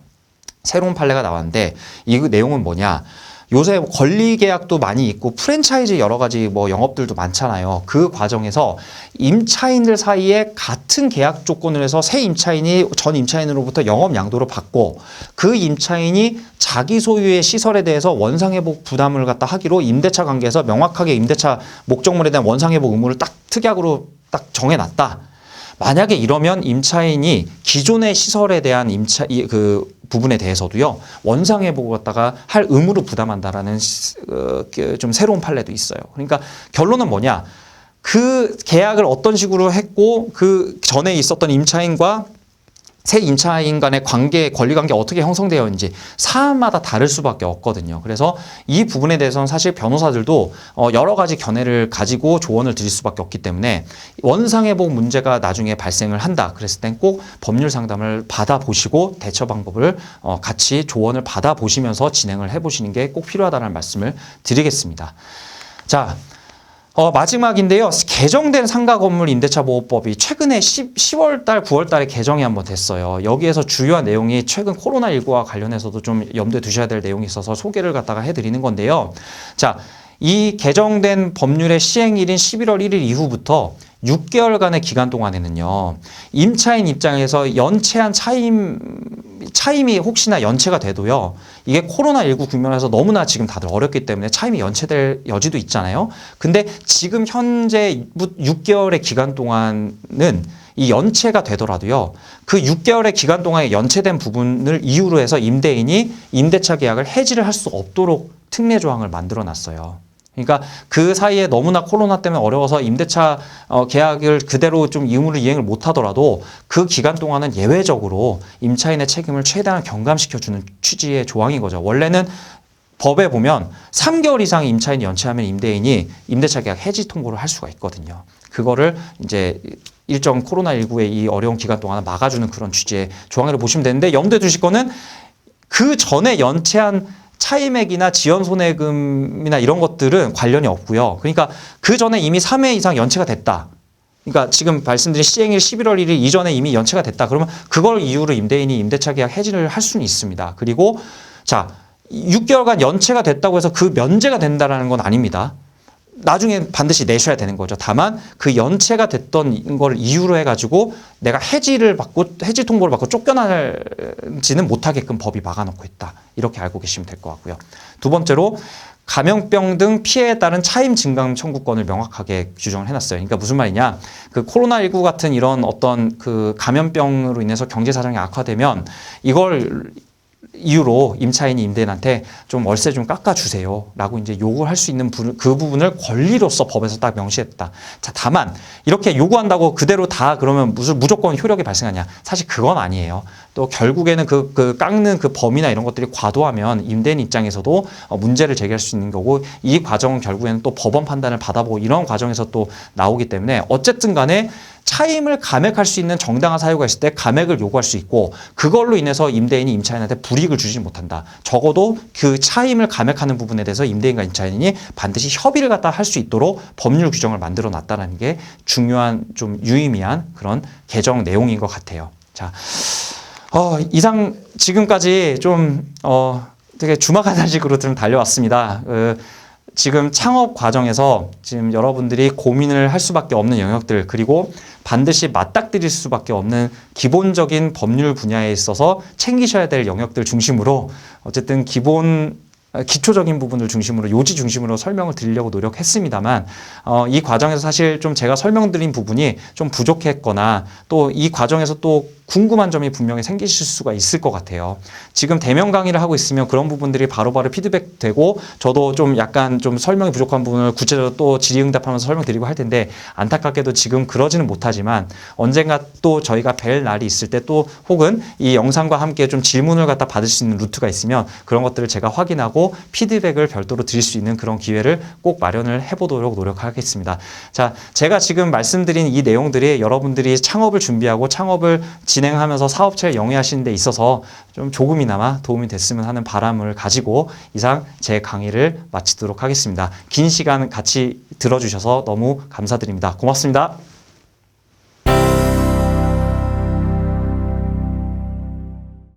새로운 판례가 나왔는데 이 내용은 뭐냐? 요새 권리 계약도 많이 있고 프랜차이즈 여러 가지 영업들도 많잖아요. 그 과정에서 임차인들 사이에 같은 계약 조건을 해서 새 임차인이 전 임차인으로부터 영업 양도를 받고 그 임차인이 자기 소유의 시설에 대해서 원상회복 부담을 갖다 하기로 임대차 관계에서 명확하게 임대차 목적물에 대한 원상회복 의무를 딱 특약으로 딱 정해놨다. 만약에 이러면 임차인이 기존의 시설에 대한 그 부분에 대해서도요 원상회복을 갖다가 할 의무를 부담한다라는 좀 새로운 판례도 있어요. 그러니까 결론은 뭐냐? 그 계약을 어떤 식으로 했고 그 전에 있었던 임차인과 새 임차인 간의 권리관계 어떻게 형성되어 있는지 사안마다 다를 수밖에 없거든요. 그래서 이 부분에 대해서는 사실 변호사들도 여러 가지 견해를 가지고 조언을 드릴 수밖에 없기 때문에 원상회복 문제가 나중에 발생을 한다. 그랬을 땐 꼭 법률 상담을 받아보시고 대처 방법을 같이 조언을 받아보시면서 진행을 해보시는 게 꼭 필요하다는 말씀을 드리겠습니다. 자. 마지막인데요. 개정된 상가건물 임대차보호법이 최근에 10월 달, 9월 달에 개정이 한번 됐어요. 여기에서 주요한 내용이 최근 코로나19와 관련해서도 좀 염두에 두셔야 될 내용이 있어서 소개를 갖다가 해드리는 건데요. 자, 이 개정된 법률의 시행일인 11월 1일 이후부터 6개월간의 기간 동안에는요. 임차인 입장에서 연체한 차임이 혹시나 연체가 돼도요. 이게 코로나19 국면에서 너무나 지금 다들 어렵기 때문에 차임이 연체될 여지도 있잖아요. 근데 지금 현재 6개월의 기간 동안은 이 연체가 되더라도요. 그 6개월의 기간 동안에 연체된 부분을 이유로 해서 임대인이 임대차 계약을 해지를 할 수 없도록 특례 조항을 만들어 놨어요. 그러니까 그 사이에 너무나 코로나 때문에 어려워서 임대차 계약을 그대로 좀 의무를 이행을 못 하더라도 그 기간 동안은 예외적으로 임차인의 책임을 최대한 경감시켜주는 취지의 조항인 거죠. 원래는 법에 보면 3개월 이상 임차인이 연체하면 임대인이 임대차 계약 해지 통보를 할 수가 있거든요. 그거를 이제 일정 코로나19의 이 어려운 기간 동안 막아주는 그런 취지의 조항이라고 보시면 되는데 염두에 두실 거는 그 전에 연체한 차임액이나 지연손해금이나 이런 것들은 관련이 없고요. 그러니까 그 전에 이미 3회 이상 연체가 됐다. 그러니까 지금 말씀드린 시행일 11월 1일 이전에 이미 연체가 됐다. 그러면 그걸 이유로 임대인이 임대차 계약 해지를 할 수는 있습니다. 그리고 자 6개월간 연체가 됐다고 해서 그 면제가 된다는 건 아닙니다. 나중에 반드시 내셔야 되는 거죠. 다만 그 연체가 됐던 걸 이유로 해가지고 내가 해지 통보를 받고 쫓겨나지는 못하게끔 법이 막아놓고 있다. 이렇게 알고 계시면 될 것 같고요. 두 번째로 감염병 등 피해에 따른 차임 증강 청구권을 명확하게 규정을 해놨어요. 그러니까 무슨 말이냐? 그 코로나19 같은 이런 어떤 그 감염병으로 인해서 경제 사정이 악화되면 이걸 이유로 임차인이 임대인한테 좀 월세 좀 깎아주세요라고 이제 요구를 할 수 있는 그 부분을 권리로서 법에서 딱 명시했다. 자, 다만 이렇게 요구한다고 그대로 다 그러면 무조건 효력이 발생하냐? 사실 그건 아니에요. 또 결국에는 그 깎는 그 범위나 이런 것들이 과도하면 임대인 입장에서도 문제를 제기할 수 있는 거고, 이 과정은 결국에는 또 법원 판단을 받아보고 이런 과정에서 또 나오기 때문에 어쨌든 간에 차임을 감액할 수 있는 정당한 사유가 있을 때 감액을 요구할 수 있고, 그걸로 인해서 임대인이 임차인한테 불이익을 주지 못한다. 적어도 그 차임을 감액하는 부분에 대해서 임대인과 임차인이 반드시 협의를 갖다 할 수 있도록 법률 규정을 만들어 놨다는 게 중요한 좀 유의미한 그런 개정 내용인 것 같아요. 자, 이상 지금까지 좀 되게 주마가다식으로 좀 달려왔습니다. 지금 창업 과정에서 지금 여러분들이 고민을 할 수밖에 없는 영역들, 그리고 반드시 맞닥뜨릴 수밖에 없는 기본적인 법률 분야에 있어서 챙기셔야 될 영역들 중심으로 어쨌든 기초적인 부분을 중심으로, 요지 중심으로 설명을 드리려고 노력했습니다만, 이 과정에서 사실 좀 제가 설명드린 부분이 좀 부족했거나 또 이 과정에서 또 궁금한 점이 분명히 생기실 수가 있을 것 같아요. 지금 대면 강의를 하고 있으면 그런 부분들이 바로바로 피드백되고, 저도 좀 약간 좀 설명이 부족한 부분을 구체적으로 또 질의응답하면서 설명드리고 할 텐데, 안타깝게도 지금 그러지는 못하지만 언젠가 또 저희가 뵐 날이 있을 때, 또 혹은 이 영상과 함께 좀 질문을 갖다 받을 수 있는 루트가 있으면 그런 것들을 제가 확인하고 피드백을 별도로 드릴 수 있는 그런 기회를 꼭 마련을 해보도록 노력하겠습니다. 자, 제가 지금 말씀드린 이 내용들이 여러분들이 창업을 준비하고 창업을 진행하면서 사업체를 영위하시는 데 있어서 좀 조금이나마 도움이 됐으면 하는 바람을 가지고 이상 제 강의를 마치도록 하겠습니다. 긴 시간 같이 들어주셔서 너무 감사드립니다. 고맙습니다.